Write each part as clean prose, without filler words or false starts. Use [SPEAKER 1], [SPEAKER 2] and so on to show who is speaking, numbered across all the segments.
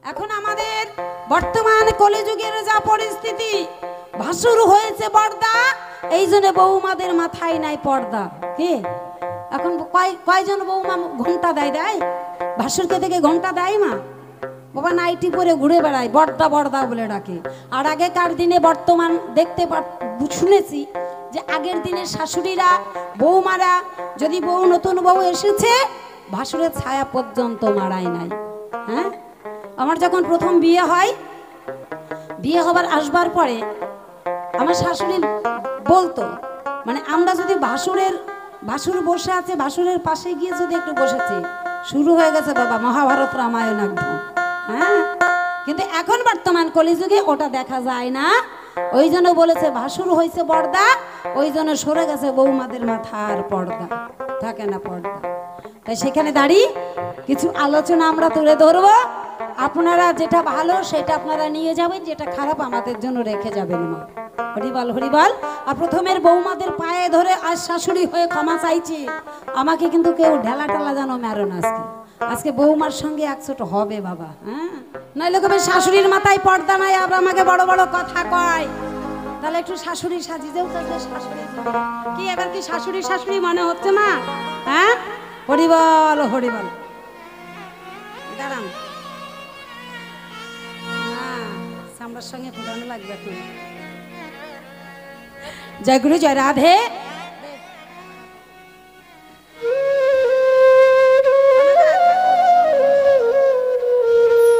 [SPEAKER 1] এখন আমাদের বর্তমান কলিযুগের যা পরিস্থিতি, ভাসুর হয়েছে পর্দা, এই জন্য বৌমাদের মাথায় নাই পর্দা। কি এখন কয়জন বৌমা ঘন্টা দেয়? ভাসুরকে থেকে ঘন্টা দেয় মা? বাবা নাইটি পরে ঘুরে বেড়ায়, বর্দা বর্দা বলে ডাকে। আর আগেকার দিনে বর্তমান দেখতে শুনেছি যে আগের দিনের শাশুড়িরা বৌমারা যদি নতুন বউ এসেছে ভাসুরের ছায়া পর্যন্ত মারায় নাই। হ্যাঁ, আমার যখন প্রথম বিয়ে হয়, বিয়ে হবার আসবার পরে আমার শাশুড়ি বলতো, মানে আমরা যদি ভাসুর বসে আছে, ভাসুরের পাশে গিয়ে যদি একটু বসেছি, শুরু হয়ে গেছে বাবা মহাভারত রামায়ণ একদম। হ্যাঁ, কিন্তু এখন বর্তমান কলিযুগে ওটা দেখা যায় না। ওই জন্য বলেছে ভাসুর হয়েছে পর্দা, ওই জন্য সরে গেছে বৌমাদের মাথার পর্দা, থাকে না পর্দা। তাই সেখানে দাঁড়িয়ে কিছু আলোচনা আমরা তুলে ধরবো। আপনারা যেটা ভালো সেটা আপনারা নিয়ে যাবেন, যেটা খারাপ আমাদের জন্য রেখে যাবেন মা। হরিবল হরিবল। আর প্রথমের বৌমাদের পায়ে ধরে আজ শাশুড়ি হয়ে ক্ষমা চাইছি, আমাকে কিন্তু কেউ ঢেলা টেলা যেন মেরো না। আজকে বৌমার সঙ্গে একশোটা হবে বাবা। হ্যাঁ, নইলে কবে শাশুড়ির মাথায় পর্দা নাই, আবার আমাকে বড় বড় কথা কয়। তাহলে একটু শাশুড়ি সাজি যেও, শাশুড়ি কি এবার কি শাশুড়ি শাশুড়ি মনে হচ্ছে মা? হ্যাঁ, হরিবল হরিবল। দাঁড়ান, সামরার সঙ্গে ফুটানো লাগবে এখন। জয় গুরু, জয় রাধে।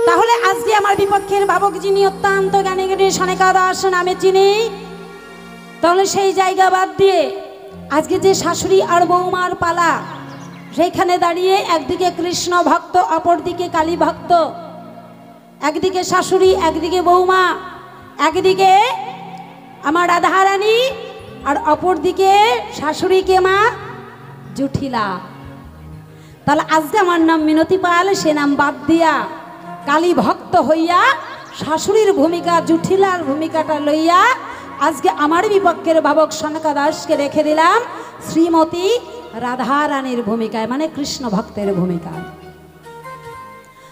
[SPEAKER 1] তাহলে আজকে আমার বিপক্ষের ভাবক যিনি অত্যন্ত জ্ঞানী জ্ঞানী সনেকা দাস নামে চিনি, তাহলে সেই জায়গা বাদ দিয়ে আজকে যে শাশুড়ি আর বৌমার পালা, সেইখানে দাঁড়িয়ে একদিকে কৃষ্ণ ভক্ত, অপরদিকে কালী ভক্ত, একদিকে শাশুড়ি, একদিকে বৌমা, একদিকে আমার রাধারানী, আর অপরদিকে শাশুড়িকে মা জুঠিলা। তাহলে আজকে আমার নাম মিনতি পাল, সে নাম বাদ দিয়া কালী ভক্ত হইয়া শাশুড়ির ভূমিকা, জুঠিলার ভূমিকাটা লইয়া আজকে আমার বিপক্ষের ভাবক সনকা দাসকে রেখে দিলাম শ্রীমতী রাধারানীর ভূমিকায়, মানে কৃষ্ণ ভক্তের ভূমিকায়।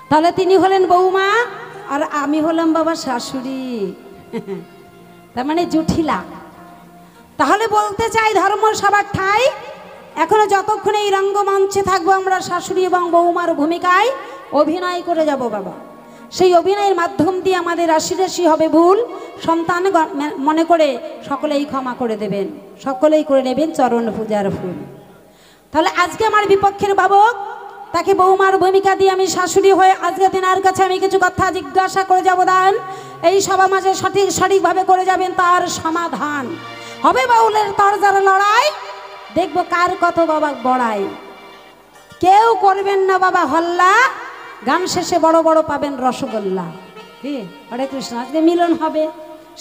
[SPEAKER 1] তাহলে তিনি হলেন বৌমা আর আমি হলাম বাবা শাশুড়ি, তার মানে জুঠিলা। তাহলে বলতে চাই ধর্ম সবার ঠাই, এখনো যতক্ষণ এই রঙ্গমঞ্চে থাকবো আমরা শাশুড়ি এবং বৌমার ভূমিকায় অভিনয় করে যাব বাবা। সেই অভিনয়ের মাধ্যম দিয়ে আমাদের রাশি রাশি হবে ভুল, সন্তান মনে করে সকলেই ক্ষমা করে দেবেন, সকলেই করে নেবেন চরণ পূজার ফুল। তাহলে আজকে আমার বিপক্ষের ভাবক, তাকে বৌমার ভূমিকা দিয়ে আমি শাশুড়ি হয়ে আজকে তেনার কাছে আমি কিছু কথা জিজ্ঞাসা করে যাব। দান এই সভা মাঝে সঠিকভাবে করে যাবেন, তার সমাধান হবে বাউলের তরজার লড়াই, দেখবো কার কত বাবা বড়াই। কেউ করবেন না বাবা হল্লা, গান শেষে বড় বড় পাবেন রসগোল্লা। কি হরে কৃষ্ণ, আজকে মিলন হবে,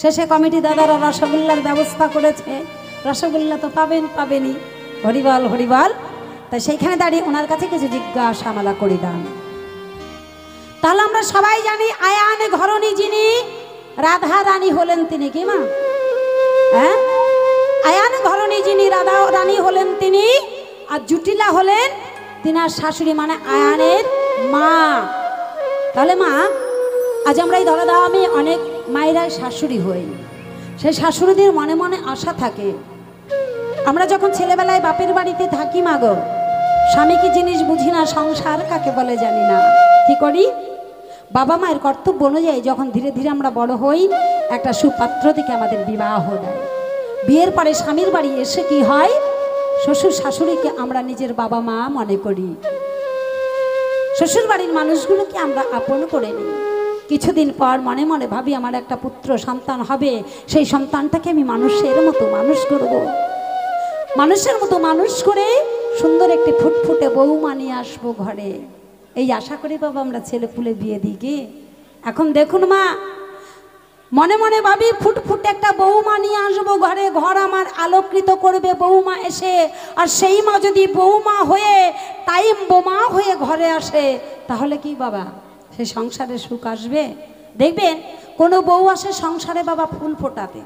[SPEAKER 1] শেষে কমিটি দাদারা রসগোল্লার ব্যবস্থা করেছে, রসগোল্লা তো পাবেনই। হরিবল হরিবল। তাই সেইখানে দাঁড়িয়ে ওনার কাছে কিছু জিজ্ঞাসা মালা করে দান। তাহলে আমরা সবাই জানি আয়ান ঘরণী যিনি রাধা রানী হলেন তিনি, কি মা? হ্যাঁ, আয়ান ঘরণী যিনি রাধা রানী হলেন তিনি, আর জুটিলা হলেন তিনার শাশুড়ি, মানে আয়ানের মা। তাহলে মা, আজ আমরা এই ধরাধামে অনেক মায়েরাই শাশুড়ি হই, সেই শাশুড়িদের মনে মনে আশা থাকে, আমরা যখন ছেলেবেলায় বাপের বাড়িতে থাকি মা গো, স্বামী কি জিনিস বুঝি না, সংসার কাকে বলে জানি না, কি করি? বাবা মায়ের কর্তব্য অনুযায়ী যখন ধীরে ধীরে আমরা বড় হই, একটা সুপাত্র থেকে আমাদের বিবাহ দেয়। বিয়ের পরে স্বামীর বাড়ি এসে কি হয়, শ্বশুর শাশুড়িকে আমরা নিজের বাবা মা মনে করি, শ্বশুর বাড়ির মানুষগুলোকে আমরা আপন করে নিই। কিছুদিন পর মনে মনে ভাবি আমার একটা পুত্র সন্তান হবে, সেই সন্তানটাকে আমি মানুষের মতো মানুষ করব, মানুষের মতো মানুষ করে সুন্দর একটি ফুটফুটে বৌমা নিয়ে আসবো ঘরে, এই আশা করি বাবা আমরা ছেলে পুলে বিয়ে দিই। কি এখন দেখুন মা, মনে মনে ভাবি ফুটফুটে একটা বৌমা নিয়ে আসবো ঘরে, ঘর আমার আলোকৃত করবে বৌমা এসে। আর সেই মা যদি বৌমা হয়ে টাইম বোমা হয়ে ঘরে আসে, তাহলে কি বাবা সে সংসারে সুখ আসবে? দেখবেন কোনো বউ আসে সংসারে বাবা ফুল ফোটাতে,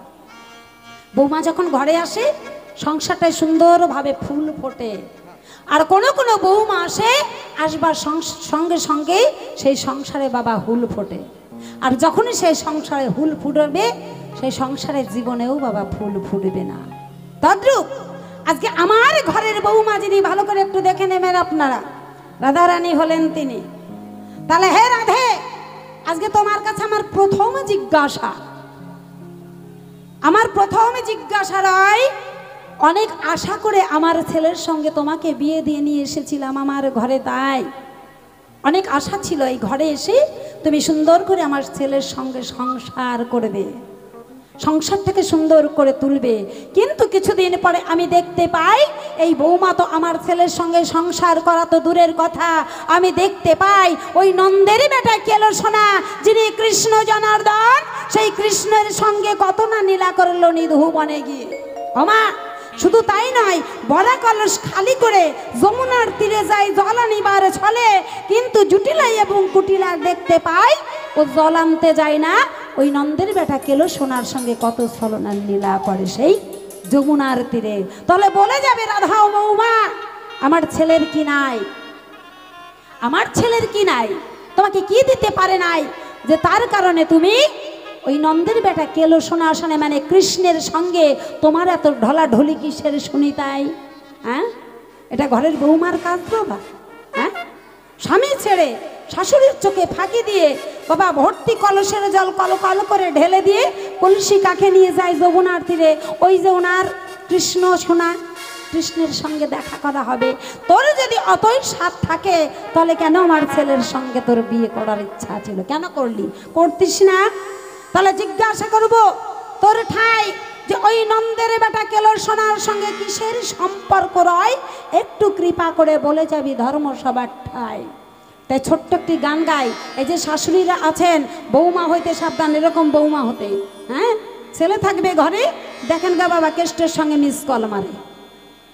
[SPEAKER 1] বৌমা যখন ঘরে আসে সংসারটায় সুন্দরভাবে ফুল ফোটে। আর কোনো কোনো বৌমা আসবার সঙ্গে সঙ্গে সেই সংসারে বাবা হুল ফোটে। আর যখনই সেই সংসারে হুল ফুটবে সেই সংসারের জীবনেও বাবা ফুল ফুটবে না। তদ্রূপ আজকে আমার ঘরের বৌমা যিনি, ভালো করে একটু দেখে নেবেন আপনারা, রাধারানী হলেন তিনি। তাহলে হে রাধে, আজকে তোমার কাছে আমার প্রথম জিজ্ঞাসা রয়, অনেক আশা করে আমার ছেলের সঙ্গে তোমাকে বিয়ে দিয়ে নিয়ে এসেছিলাম আমার ঘরে, তাই অনেক আশা ছিল এই ঘরে এসে তুমি সুন্দর করে আমার ছেলের সঙ্গে সংসার করবে, সংসারটাকে সুন্দর করে তুলবে। কিন্তু কিছুদিন পরে আমি দেখতে পাই এই বৌমা তো আমার ছেলের সঙ্গে সংসার করা তো দূরের কথা, আমি দেখতে পাই ওই নন্দের বেটা কেলসোনা যিনি কৃষ্ণ জনার্দন, সেই কৃষ্ণের সঙ্গে কত না নীলা করলো নিধু বনে গিয়ে। ওমা শুধু তাই নয়, বড়া কলস খালি করে যমুনার তীরে যায় জল আনিবার ছলে, কিন্তু জুটিলাই এবং কুটিলা দেখতে পাই ও জল আনতে যায় না, ওই নন্দের বেটা কেলসোনার সঙ্গে কত ছলনার লীলা করে সেই যমুনার তীরে। তাহলে বলে যাবে রাধা ও বৌমা, আমার ছেলের কি নাই, আমার ছেলের কি নাই, তোমাকে কি দিতে পারে নাই যে তার কারণে তুমি ওই নন্দের বেটা কেলসোনা আসনে মানে কৃষ্ণের সঙ্গে তোমার এত ঢলাঢলি কিসের শুনি তাই? হ্যাঁ, এটা ঘরের বৌমার কাজ বাবা। হ্যাঁ, স্বামী ছেড়ে শাশুড়ির চোখে ফাঁকি দিয়ে বাবা ভর্তি কলসের জল কল কল করে ঢেলে দিয়ে কলসি কাকে নিয়ে যায় যমুনার তীরে, ওই যে ওনার কৃষ্ণ সোনা, কৃষ্ণের সঙ্গে দেখা করা হবে। তোর যদি অতই স্বাদ থাকে তাহলে কেন আমার ছেলের সঙ্গে তোর বিয়ে করার ইচ্ছা ছিল, কেন করলি? করতিস না? তাহলে জিজ্ঞাসা করব তোর ঠাই যে ওই নন্দের বেটা কেলসোনার সঙ্গে কিসের সম্পর্ক রয়, একটু কৃপা করে বলে যাবি ধর্মসভার ঠাই। তাই ছোট্ট একটি গান গাই, এই যে শাশুড়িরা আছেন, বৌমা হইতে সাবধান, এরকম বৌমা হতে। হ্যাঁ, ছেলে থাকবে ঘরে, দেখেন গা বাবা কেষ্টের সঙ্গে মিস কল মারে।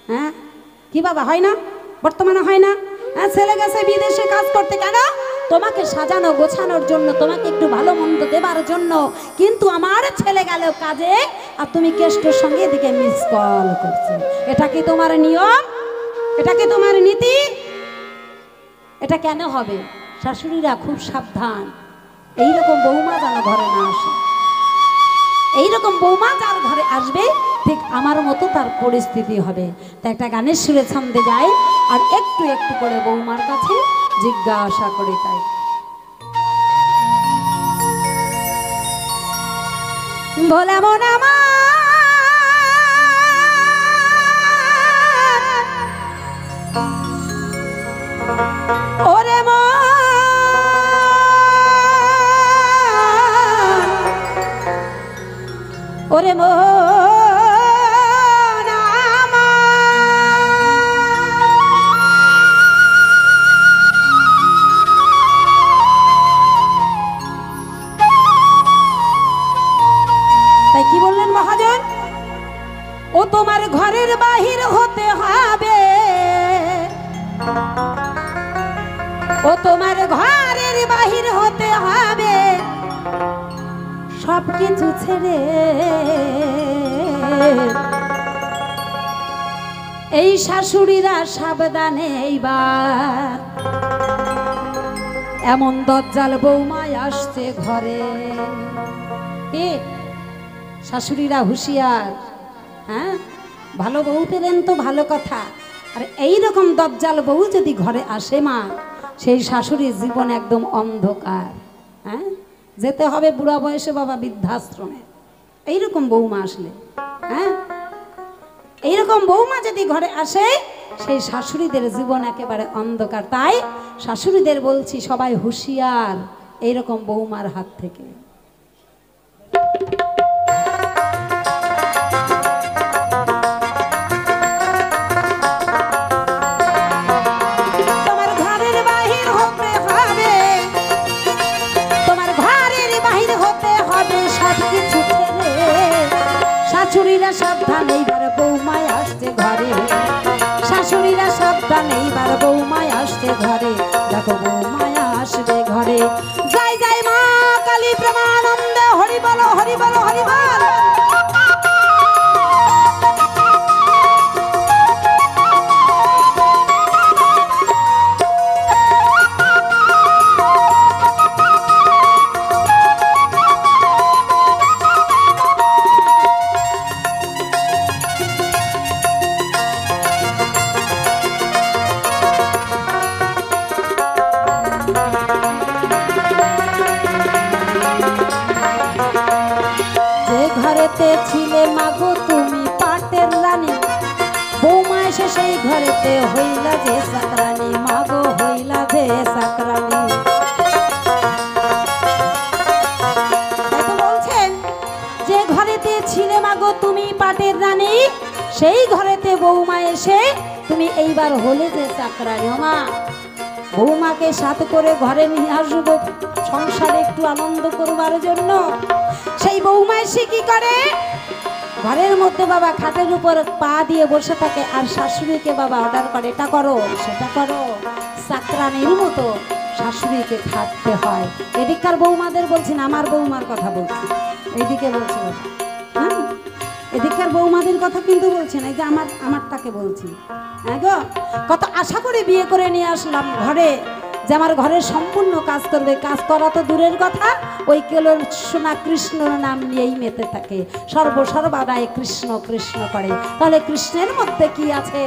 [SPEAKER 1] হ্যাঁ, কি বাবা হয় না? বর্তমানে হয় না? হ্যাঁ, ছেলে গেছে বিদেশে কাজ করতে, কেন? তোমাকে সাজানো গোছানোর জন্য, তোমাকে একটু ভালো মন্দ দেবার জন্য। কিন্তু আমার ছেলে গেল কাজে আর তুমি কেষ্টের সঙ্গে এদিকে মিস কল করছো। এটা কি তোমার নিয়ম? এটা কি তোমার নীতি? এটা কেন হবে? শাশুড়িরা খুব সাবধান, এইরকম বৌমা যেন ঘরে না আসে। এইরকম বৌমা যার ঘরে আসবে ঠিক আমার মতো তার পরিস্থিতি হবে। তাই একটা গানের সুরে ছন্দে যায় আর একটু একটু করে বৌমার কাছে জিজ্ঞাসা করে। তাই ভোলা মন আমার, ওরে ওরে মন তাই কি বললেন মহাজন? ও তোমার ঘরের বাহির হতে হবে, ও তোমার ঘরের বাহির হতে হবে, সব কিছু ছেড়ে এই শাশুড়িরা সাবধানে এইবার, এমন দজ্জাল বৌমায় আসছে ঘরে। কি শাশুড়িরা হুঁশিয়ার। হ্যাঁ, ভালো বউ পেলেন তো ভালো কথা, আর এইরকম দজ্জাল বউ যদি ঘরে আসে মা, সেই শাশুড়ির জীবন একদম অন্ধকার। হ্যাঁ, যেতে হবে বুড়া বয়সে বাবা বৃদ্ধাশ্রমে এইরকম বৌমা আসলে। হ্যাঁ, এইরকম বৌমা যদি ঘরে আসে সেই শাশুড়িদের জীবন একেবারে অন্ধকার। তাই শাশুড়িদের বলছি সবাই হুঁশিয়ার এইরকম বৌমার হাত থেকে। শাশুড়িরা সাবধান এইবার বৌমায় আসছে ঘরে, শাশুড়িরা সাবধান এইবার বৌমায় আসছে ঘরে, দেখো বৌমায় আসবে ঘরে। জয় জয় মা কালী প্রেমানন্দে, হরি বল হরি বল হরি বল। সেই ঘরেতে বৌমা এসে তুমি এইবার হলে যে চাকরানি মা, বৌমাকে সাথে করে ঘরে নিয়ে আসবো সংসারে একটু আনন্দ করবার জন্য। সেই বৌমা এসে কি করে, ঘরের মধ্যে বাবা খাটের উপর পা দিয়ে বসে থাকে আর শাশুড়িকে বাবা অর্ডার করে, এটা করো সেটা করো, চাকরানির মতো শাশুড়িকে খাটতে হয়। এদিককার বৌমাদের বলছি না, আমার বৌমার কথা বলছি, এইদিকে বলছি বাবা, হ্যাঁ এদিককার বৌমাদের কথা কিন্তু বলছি না, এই যে আমারটাকে বলছি। হ্যাঁ গো, কত আশা করে বিয়ে করে নিয়ে আসলাম ঘরে, যে আমার ঘরের সম্পূর্ণ কাজ করবে, কাজ করা তো দূরের কথা, ওই কেলো সোনা কৃষ্ণর নাম নিয়েই মেতে থাকে, সর্বসর্বাদায় কৃষ্ণ কৃষ্ণ করে। তাহলে কৃষ্ণের মধ্যে কি আছে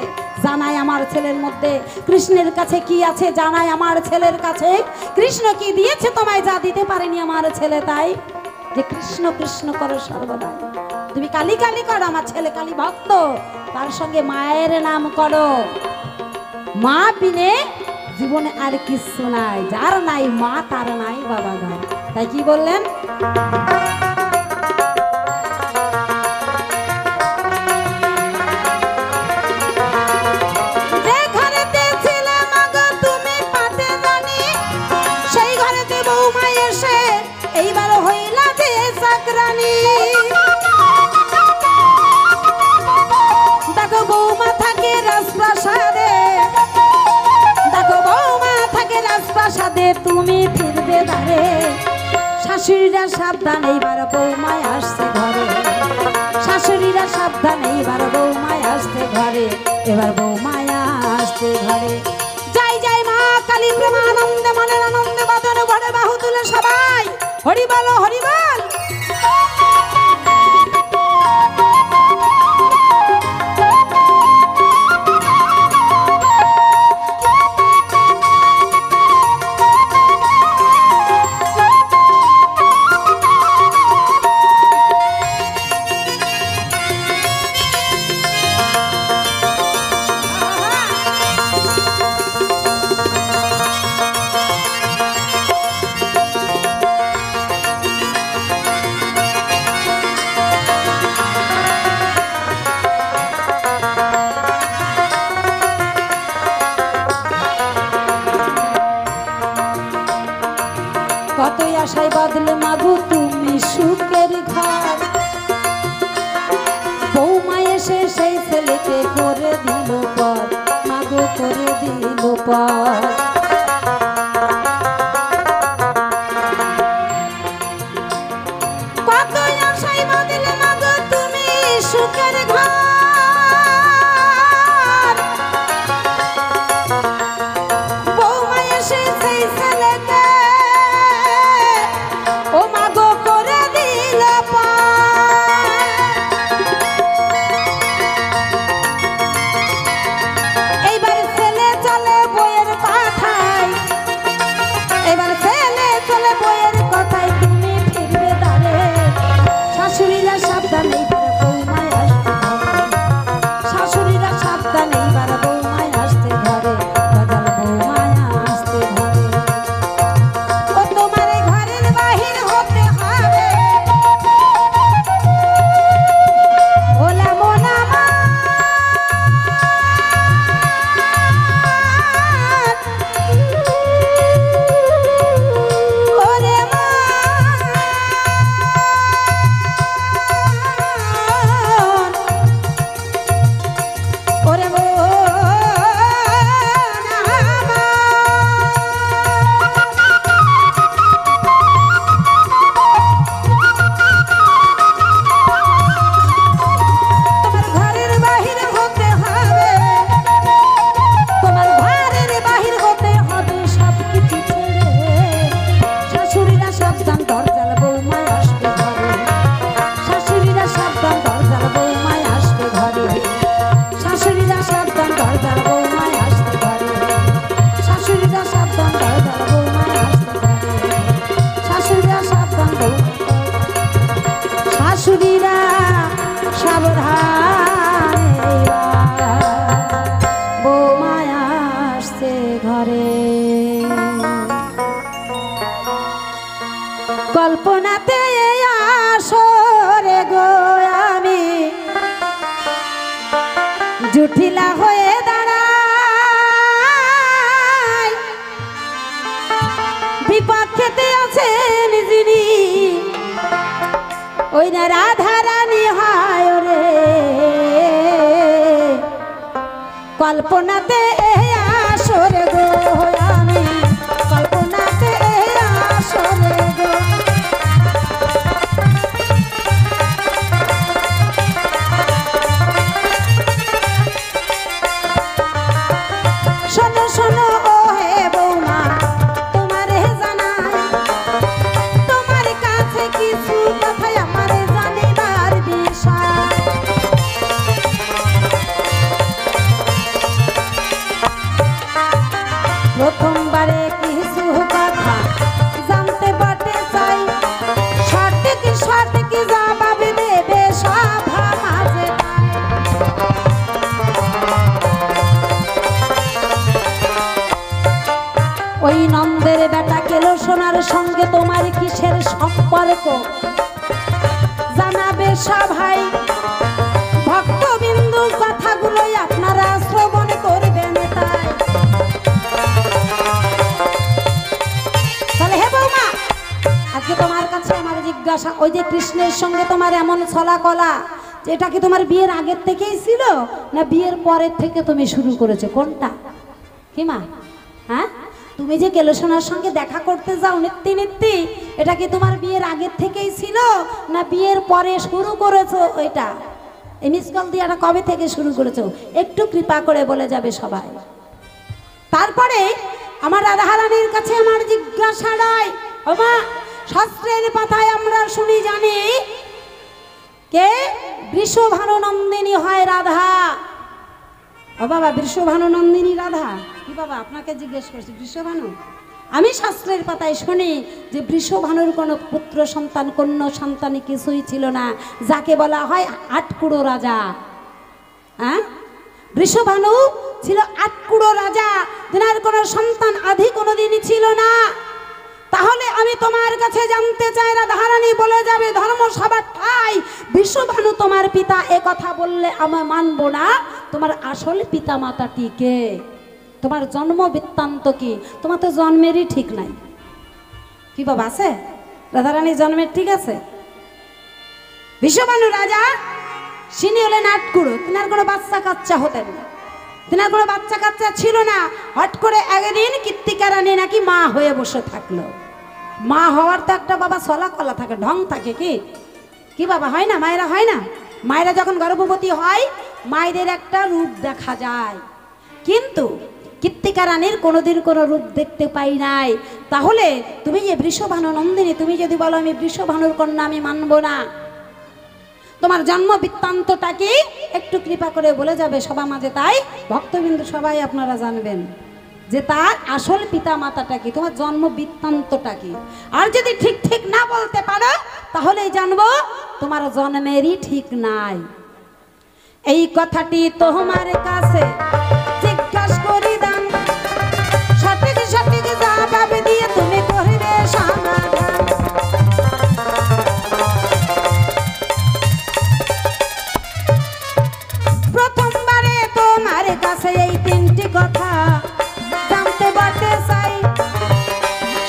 [SPEAKER 1] জানাই আমার ছেলের মধ্যে, কৃষ্ণের কাছে কি আছে জানাই আমার ছেলের কাছে। কৃষ্ণ কি দিয়েছে তোমায় যা দিতে পারেনি আমার ছেলে, তাই যে কৃষ্ণ কৃষ্ণ করো সর্বদা। তুমি কালী কালী করো, আমার ছেলে কালী ভক্ত, তার সঙ্গে মায়ের নাম করো। মা বিনে জীবনে আর কিছু নাই, যার নাই মা তার নাই বাবা গান। তাই কি বললেন, যে ঘরেতে ছিলে মাগো তুমি পাতে জানি, সেই ঘরেতে বৌমা এসে এইবার হইলা যে চাকরানি। দেখো বৌমা থাকে রাজপ্রাসাদে, দেখো বৌমা থাকে রাজপ্রাসাদে, তুমি ফিরবে দাঁড়ে। শাশুড়িরা সাবধান এইবার বৌমায় আসছে ঘরে, শাশুড়িরা সাবধান এইবার বৌমায় আসতে ঘরে, এবার বৌমায় আসতে ঘরে। যাই যাই মা কালী প্রেমানন্দে মনের আনন্দে বাদনে ঘরে বাহু তুলে সবাই হরি বলো হরি বল। কতই আশায় বাঁধলে মাগো তুমি সুখের ঘর, বৌমা এসে সেই ছেলেকে করে দিল পর, মাগো করে দিল পর। কতই আশায় বাঁধলে মাগো তুমি সুখের ঘর, বৌমা এসে সেই ছেলেকে ও মাগো করে দিল পার। এইবার ছেলে চলে বইয়ের কথায়, এবার ছেলে চলে বইয়ের কথায়, তুমি ফিরবে দাঁড়ে। শাশুড়িরা সাবধান এইবার বৌমায় আসতে ঘরে, শাশুড়িরা সাবধান এইবার বৌমায় আসতে ঘরে, বাজাল বৌমায় আসতে ঘরে। ও তোমার ঘরের বাহির হতে হবে, ওলা মোনা মা, ওরে মা, ওরে মো তোমার ঘরের বাহির হতে হবে, তোমার ঘরের বাহির হতে হবে সব কিছু ছেড়ে। শাশুড়িরা সাবধান দরজাল বৌমায় আসবে ঘরে, শাশুড়িরা সাবধান দরজাল বৌমায় আসবে ঘরে, শাশুড়িরা সাবধান দরজাল বৌমায় আসতে ঘরে, শাশুড়িরা সাবধান দরজাল বৌমায় আসতে ঘরে, শাশুড়িরা সাবধান শাশুড়িরা সাবধান বৌমায় আসতে ঘরে। কল্পনাতে আসরে গো আমি জুঠিলা হয়ে দাঁড়ায় বিপক্ষেতে আছেন যিনি ওই না রাধা রানী হয় রে কল্পনাতে আসরে গো আমি কল্পনাতে আসরে গো শোনো শোনো ও হে বৌমা তোমারে জানাই তোমার কাছে কিছু কথা আমার জানিবার বিষয় প্রথমবারে কিছু কথা জানতে বাটে চাই সঠিক সঠিক জবাব দেবে সভা মাঝে ওই নন্দের বেটা কেলো সোনার সঙ্গে তোমার কিসের সম্পর্ক জানাবে সবাই ভক্তবিন্দু কথাগুলোই আপনারা শ্রবণ করবেন তাই তাহলে হে বৌমা আজকে তোমার কাছে আমার জিজ্ঞাসা ওই যে কৃষ্ণের সঙ্গে তোমার এমন ছলা কলা যেটা কি তোমার বিয়ের আগের থেকেই ছিল না বিয়ের পরের থেকে তুমি শুরু করেছো কোনটা কি মা হ্যাঁ তুমি যে কেলোসোনার সঙ্গে দেখা করতে যাও নিত্যি নিত্যি এটা কি তোমার বিয়ের আগের থেকেই ছিল না বিয়ের পরে শুরু করেছো ওইটা এই মিস কল দিয়াটা কবে থেকে শুরু করেছো একটু কৃপা করে বলে যাবে সবাই তারপরে আমার রাধারানীর কাছে আমার জিজ্ঞাসা নয় ও মা শাস্ত্রের পাতায় আমরা শুনি জানি কে বৃষভানু নন্দিনী হয় রাধা ও বাবা বৃষভানু নন্দিনী রাধা কি বাবা আপনাকে জিজ্ঞেস করছি বৃষভানু আমি শাস্ত্রের পাতায় শুনি যে বৃষভানুর কোনো পুত্র সন্তান কন্যা সন্তানই কিছুই ছিল না যাকে বলা হয় আটকুড়ো রাজা হ্যাঁ বৃষভানু ছিল আটকুড়ো রাজা তেনার কোনো সন্তান আদি কোনোদিনই ছিল না তাহলে আমি তোমার কাছে জানতে চাই রাধারানী বলে যাবে ধর্মসভা ঠাই বৃষভানু তোমার পিতা এ কথা বললে আমি মানবো না তোমার আসল পিতা মাতাটি কে তোমার জন্ম বৃত্তান্ত কি তোমার তো জন্মেরই ঠিক নাই কি বাবা আছে রাধারানী জন্মের ঠিক আছে বৃষভানু রাজা তিনি হলেন আটকুড়ো তিনার কোনো বাচ্চা কাচ্চা হতেন না তিনার কোনো বাচ্চা কাচ্চা ছিল না হট করে একদিন কৃত্তিকা রানী নাকি মা হয়ে বসে থাকলো মা হওয়ার তো একটা বাবা ছলা কলা থাকে ঢং থাকে কি বাবা হয় না মায়েরা হয় না মায়েরা যখন গর্ভবতী হয় মায়েদের একটা রূপ দেখা যায় কিন্তু কৃত্তিকা রানীর কোনোদিন কোনো রূপ দেখতে পাই নাই তাহলে তুমি যে বৃষভানু নন্দিনী তুমি যদি বলো আমি বৃষভানুর কন্যা আমি মানবো না তোমার জন্ম বৃত্তান্তটা কি একটু কৃপা করে বলে যাবে সবার মাঝে তাই ভক্তবিন্দু সবাই আপনারা জানবেন যে তার আসল পিতা মাতাটা কি তোমার জন্ম বৃত্তান্তটা কি আর যদি ঠিক ঠিক না বলতে পারো তাহলেই জানবো তোমার জন্মেরই ঠিক নাই এই কথাটি তোমার কাছে জিজ্ঞাসা করি দান সঠিক সঠিক জবাব দিয়ে তুমি করিবে সমাধান প্রথমবারে তোমার কাছে এই তিনটি কথা জানতে বাটে চাই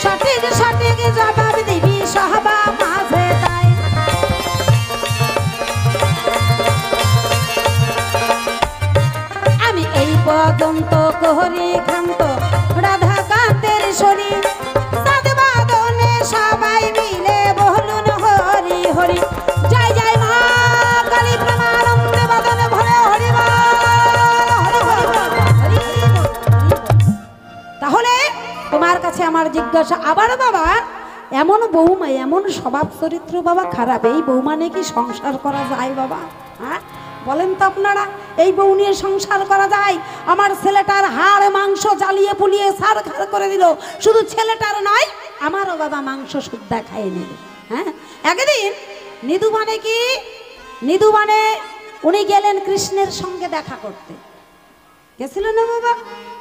[SPEAKER 1] সঠিক সঠিক জবাব দিবি সহবা মাঝে তাই আমি এই পর্যন্ত কোহরি খান্ত রাধা কান্তের শরী সাধবাদনে সবাই মিলে বলুন হরি হরি জয় জয় মা কালী প্রেমানন্দে বাদনে ভরে হরি তাহলে তোমার কাছে আমার জিজ্ঞাসা আবার বাবা এমন বৌমা এমন স্বভাব চরিত্র বাবা খারাপ এই বৌমা নিয়ে কি সংসার করা যায় বাবা হ্যাঁ বলেন তো আপনারা এই বউ নিয়ে সংসার করা যায় আমার ছেলেটার হাড় মাংস জ্বালিয়ে পুলিয়ে সার খার করে দিল শুধু ছেলেটার নয় আমারও বাবা মাংস শুদ্ধা খাইয়ে নিল হ্যাঁ একদিন নিদুবানে উনি গেলেন কৃষ্ণের সঙ্গে দেখা করতে গেছিলেন না বাবা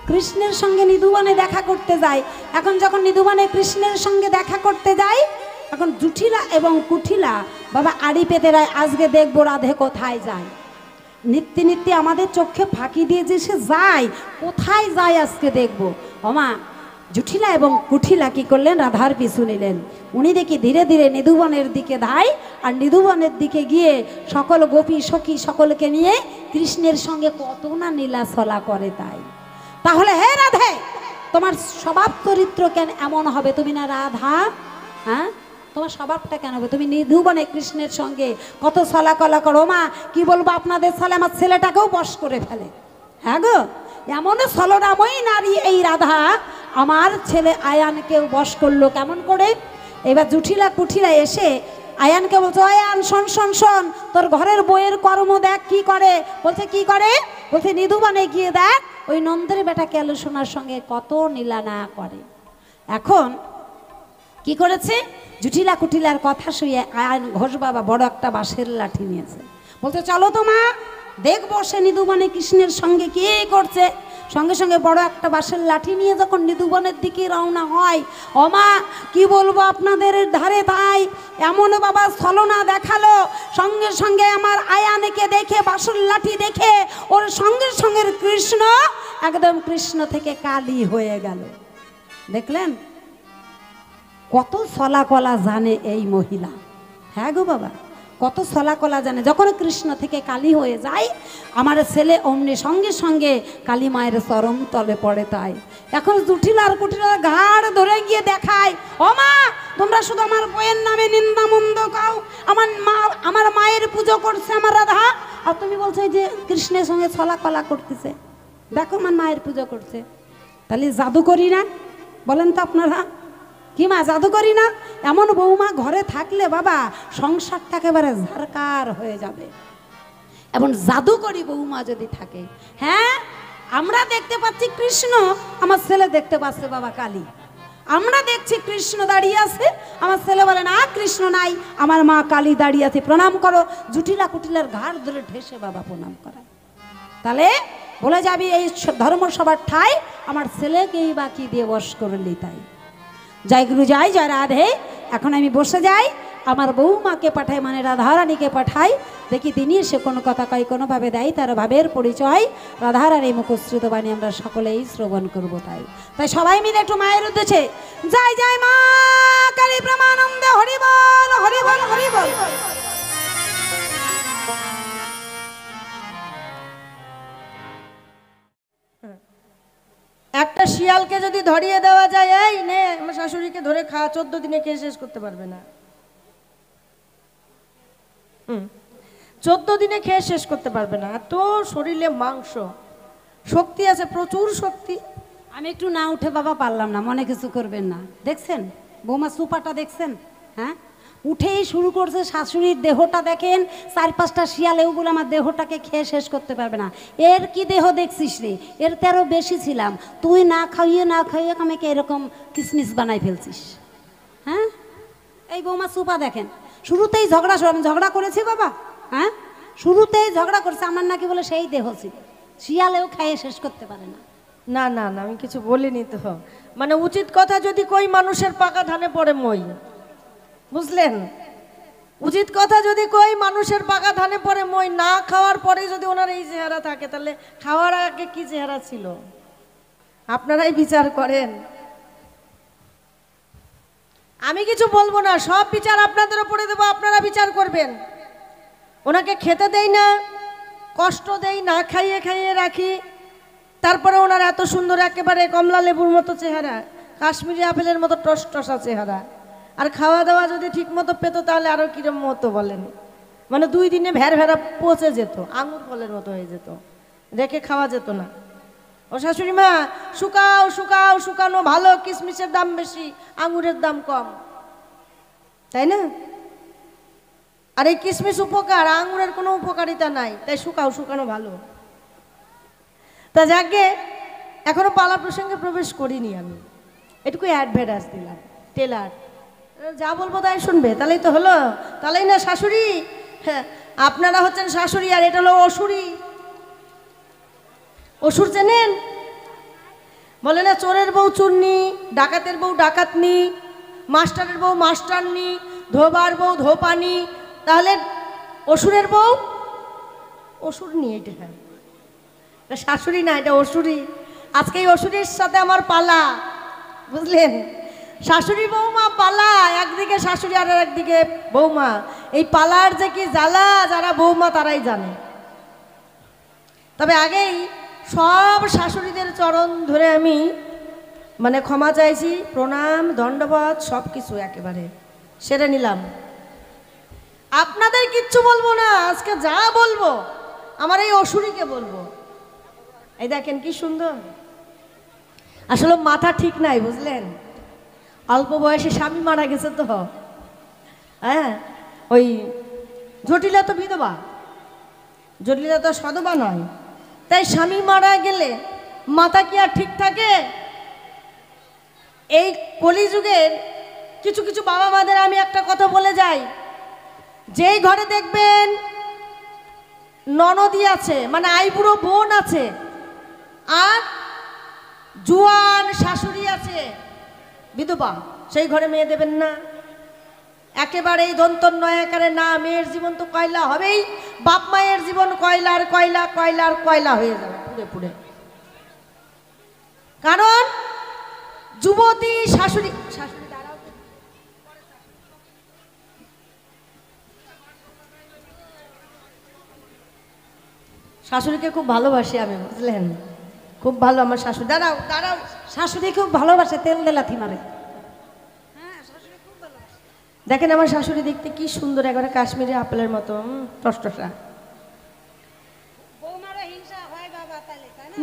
[SPEAKER 1] কৃষ্ণের সঙ্গে নিদুবানে দেখা করতে যায় এখন যখন নিদুবানে কৃষ্ণের সঙ্গে দেখা করতে যায় এখন জুঠিলা এবং কুঠিলা বাবা আড়ি পেতে রায় আজকে দেখবো রাধে কোথায় যায় নিত্যে নিত্যে আমাদের চোখে ফাঁকি দিয়ে যে সে যায়, কোথায় যায় আজকে দেখবো। ওমা জুঠিলা এবং কুঠিলা কি করলেন, রাধার পিছু নিলেন। উনি দেখি ধীরে ধীরে নিধুবনের দিকে ধায়, আর নিধুবনের দিকে গিয়ে সকল গোপী সখী সকলকে নিয়ে কৃষ্ণের সঙ্গে কত না নীলাচলা করে। তাহলে হে রাধে, তোমার স্বভাব চরিত্র কেন এমন হবে? তুমি না রাধা, হ্যাঁ তোমার স্বভাবটা কেন হবে? তুমি নিধুবনে কৃষ্ণের সঙ্গে কত ছলাকলা করো। মা কি বলবো আপনাদের সালে আমার ছেলেটাকেও বশ করে ফেলে। হ্যাঁ গো, এমন ছলনাময়ী নারী এই রাধা, আমার ছেলে আয়ানকেও বশ করলো কেমন করে। এবার জুঠিলা কুঠিলা এসে আয়ানকে বলছে, আয়ান শোন শোন শোন, তোর ঘরের বইয়ের কর্ম দেখ কি করে। বলছে কি করে? বলছে নিধুবনে গিয়ে দেখ ওই নন্দের বেটা কেলসোনার সঙ্গে কত নীলা না করে। এখন কি করেছে? জুঠিলা কুঠিলার কথা শুয়ে আয়ান ঘোষ বাবা বড় একটা বাঁশের লাঠি নিয়েছে। বলছে চলো তো মা, দেখবো সে নিধুবনে কৃষ্ণের সঙ্গে কি করছে। সঙ্গে সঙ্গে বড় একটা বাঁশের লাঠি নিয়ে যখন নিধুবনের দিকে রওনা হয়, ওমা কি বলবো আপনাদের ধারে তাই এমন বাবা ছলনা দেখালো। সঙ্গে সঙ্গে আমার আয়ানকে দেখে, বাঁশের লাঠি দেখে ওর সঙ্গে সঙ্গে কৃষ্ণ একদম কৃষ্ণ থেকে কালী হয়ে গেল। দেখলেন কত ছলাকলা জানে এই মহিলা। হ্যাঁ গো বাবা, কত ছলাকলা জানে। যখন কৃষ্ণ থেকে কালী হয়ে যায়, আমার ছেলে অমনি সঙ্গে সঙ্গে কালী মায়ের চরণ তলে পড়ে। তাই এখন জুঠিলা আর কুঠিলা ঘাড় ধরে গিয়ে দেখায়, ও মা তোমরা শুধু আমার বইয়ের নামে নিন্দা মন্দ খাও, আমার মায়ের পুজো করছে আমার রাধা, আর তুমি বলছো যে কৃষ্ণের সঙ্গে ছলাকলা করতেছে। দেখো আমার মায়ের পুজো করছে। তাহলে জাদু করি না? বলেন তো আপনারা, কি মা জাদু করি না? এমন বৌমা ঘরে থাকলে বাবা সংসারটা একেবারে ঝাড়কার হয়ে যাবে। এমন জাদুকরি বৌমা যদি থাকে। হ্যাঁ আমরা দেখতে পাচ্ছি কৃষ্ণ, আমার ছেলে দেখতে পাচ্ছে বাবা কালী। আমরা দেখছি কৃষ্ণ দাঁড়িয়ে আছে, আমার ছেলে বলে না কৃষ্ণ নাই, আমার মা কালী দাঁড়িয়ে আছে, প্রণাম করো। জুঠিলা কুঠিলার ঘাড় ধরে ঢেসে বাবা প্রণাম করা। তাহলে বলে যাবি এই ধর্মসভার ঠাই আমার ছেলেকেই বাকি দিয়ে বশ করলি। তাই জয় গুরু জয় জয় রাধে। এখন আমি বসে যাই, আমার বৌমাকে পাঠাই, মানে রাধারানীকে পাঠাই, দেখি তিনি সে কোনো কথা কয়, কোনোভাবে দেয় তার ভাবের পরিচয়। রাধারানী মুখশ্রিত বাণী আমরা সকলেই শ্রবণ করবো। তাই সবাই মিলে একটু মায়ের উদ্দেশ্যে জয় জয় মা কালী প্রেমানন্দে হরি বল হরি বল হরি বল।
[SPEAKER 2] একটা শিয়ালকে যদি ধরিয়ে দেওয়া যায়, এই নে আমার শাশুড়িকে ধরে খা, 14 দিনে খেয়ে শেষ করতে পারবে না। 14 দিনে খেয়ে শেষ করতে পারবে না। এত শরীরে মাংস, শক্তি আছে, প্রচুর শক্তি।
[SPEAKER 1] আমি একটু না উঠে বাবা পারলাম না, মনে কিছু করবেন না। দেখছেন বৌমা সুপাটা দেখছেন? হ্যাঁ উঠেই শুরু করছে। শাশুড়ির দেহটা দেখেন, 4-5টা শিয়াল এগুলো আমার দেহটাকে খেয়ে শেষ করতে পারবে না। এর কি দেহ দেখছিস রে, এর তেরো বেশি ছিলাম, তুই না খাইয়ে আমাকে এরকম কিসমিস বানাই ফেলছিস। হ্যাঁ এই বৌমা সুপা দেখেন, শুরুতেই ঝগড়া করেছি বাবা। হ্যাঁ শুরুতেই ঝগড়া করছে, আমার নাকি বলে সেই দেহ ছিল, শিয়ালেও খাইয়ে শেষ করতে পারে না।
[SPEAKER 2] না না না, আমি কিছু বলিনি তো। মানে উচিত কথা যদি কই, মানুষের পাকা ধানে পড়ে মই, বুঝলেন? উচিত কথা যদি কই, মানুষের পাকা ধানে পড়ে মই। না খাওয়ার পরে যদি ওনার এই চেহারা থাকে, তাহলে খাওয়ার আগে কি চেহারা ছিল আপনারাই বিচার করেন। আমি কিছু বলবো না, সব বিচার আপনাদের উপরে দেবো, আপনারা বিচার করবেন। ওনাকে খেতে দেই না, কষ্ট দেই, না খাইয়ে খাইয়ে রাখি, তারপরে ওনার এত সুন্দর একেবারে কমলা লেবুর মতো চেহারা, কাশ্মীরি আপেলের মতো টস টসা চেহারা। আর খাওয়া দাওয়া যদি ঠিক মতো পেত তাহলে আরো কিরম মতো বলেন, মানে 2 দিনে ভেড়া পচে যেত, আঙুর ফলের মতো হয়ে যেত, রেখে খাওয়া যেত না। ও শাশুড়ি মা, শুকাও শুকাও, শুকানো ভালো, কিশমিশের দাম বেশি, আঙুরের দাম কম, তাই না? আর এই কিশমিশ উপকার, আঙুরের কোনো উপকারিতা নাই, তাই শুকাও, শুকানো ভালো। তা যাকে এখনো পালা প্রসঙ্গে প্রবেশ করিনি, আমি এটুকু অ্যাডভার্টাইজ দিলাম। টেলার যা বলবো তাই শুনবে, তাহলেই তো হলো। তাহলেই না শাশুড়ি, হ্যাঁ আপনারা হচ্ছেন শাশুড়ি, আর এটা হলো অসুরি। অসুর চেনেন? বলে না চোরের বউ চুরনি, ডাকাতের বউ ডাকাতনি, মাস্টারের বউ মাস্টারনি, ধোবার বউ ধোপানি। তাহলে অসুরের বউ অসুর নিয়ে এটা, হ্যাঁ এটা শাশুড়ি না, এটা অসুরি। আজকে এই অসুরির সাথে আমার পালা, বুঝলেন? শাশুড়ি বৌমা পালা, একদিকে শাশুড়ি আর একদিকে বৌমা। এই পালার যে কি জ্বালা যারা বৌমা তারাই জানে। তবে আগেই সব শাশুড়িদের চরণ ধরে আমি মানে ক্ষমা চাইছি, প্রণাম দণ্ডবত সব কিছু একেবারে সেরে নিলাম। আপনাদের কিচ্ছু বলবো না, আজকে যা বলবো আমার এই অসুরিকে বলবো। এই দেখেন কি সুন্দর, আসলে মাথা ঠিক নাই, বুঝলেন? অল্প বয়সে স্বামী মারা গেছে তো, হ্যাঁ ওই জটিলা তো বিধবা, জটিলা তো সধবা নয়, তাই স্বামী মারা গেলে মাথা কি আর ঠিক থাকে? এই কলিযুগের কিছু কিছু বাবা মাদের আমি একটা কথা বলে যাই, যেই ঘরে দেখবেন ননদি আছে মানে আইবুড়ো বোন আছে আর জুয়ান শাশুড়ি আছে বিধবা, সেই ঘরে মেয়ে দেবেন না। একেবারেই দন্তর নয় আকারে না, মেয়ের জীবন তো কয়লা হবেই, বাপ মায়ের জীবন কয়লার কয়লা কয়লার কয়লা হয়ে যাবে পুড়ে পুড়ে। কারণ যুবতী শাশুড়ি, শাশুড়ি দাঁড়াও, শাশুড়িকে খুব ভালোবাসি আমি, বুঝলেন? খুব ভালো আমার শাশুড়ি। দাঁড়াও দাঁড়াও,
[SPEAKER 1] শাশুড়ি খুব ভালোবাসে, তেল দেলাথি মারে।
[SPEAKER 2] দেখেন আমার শাশুড়ি দেখতে কি সুন্দর, একবারে কাশ্মীরি আপেলের মতো টসটসা।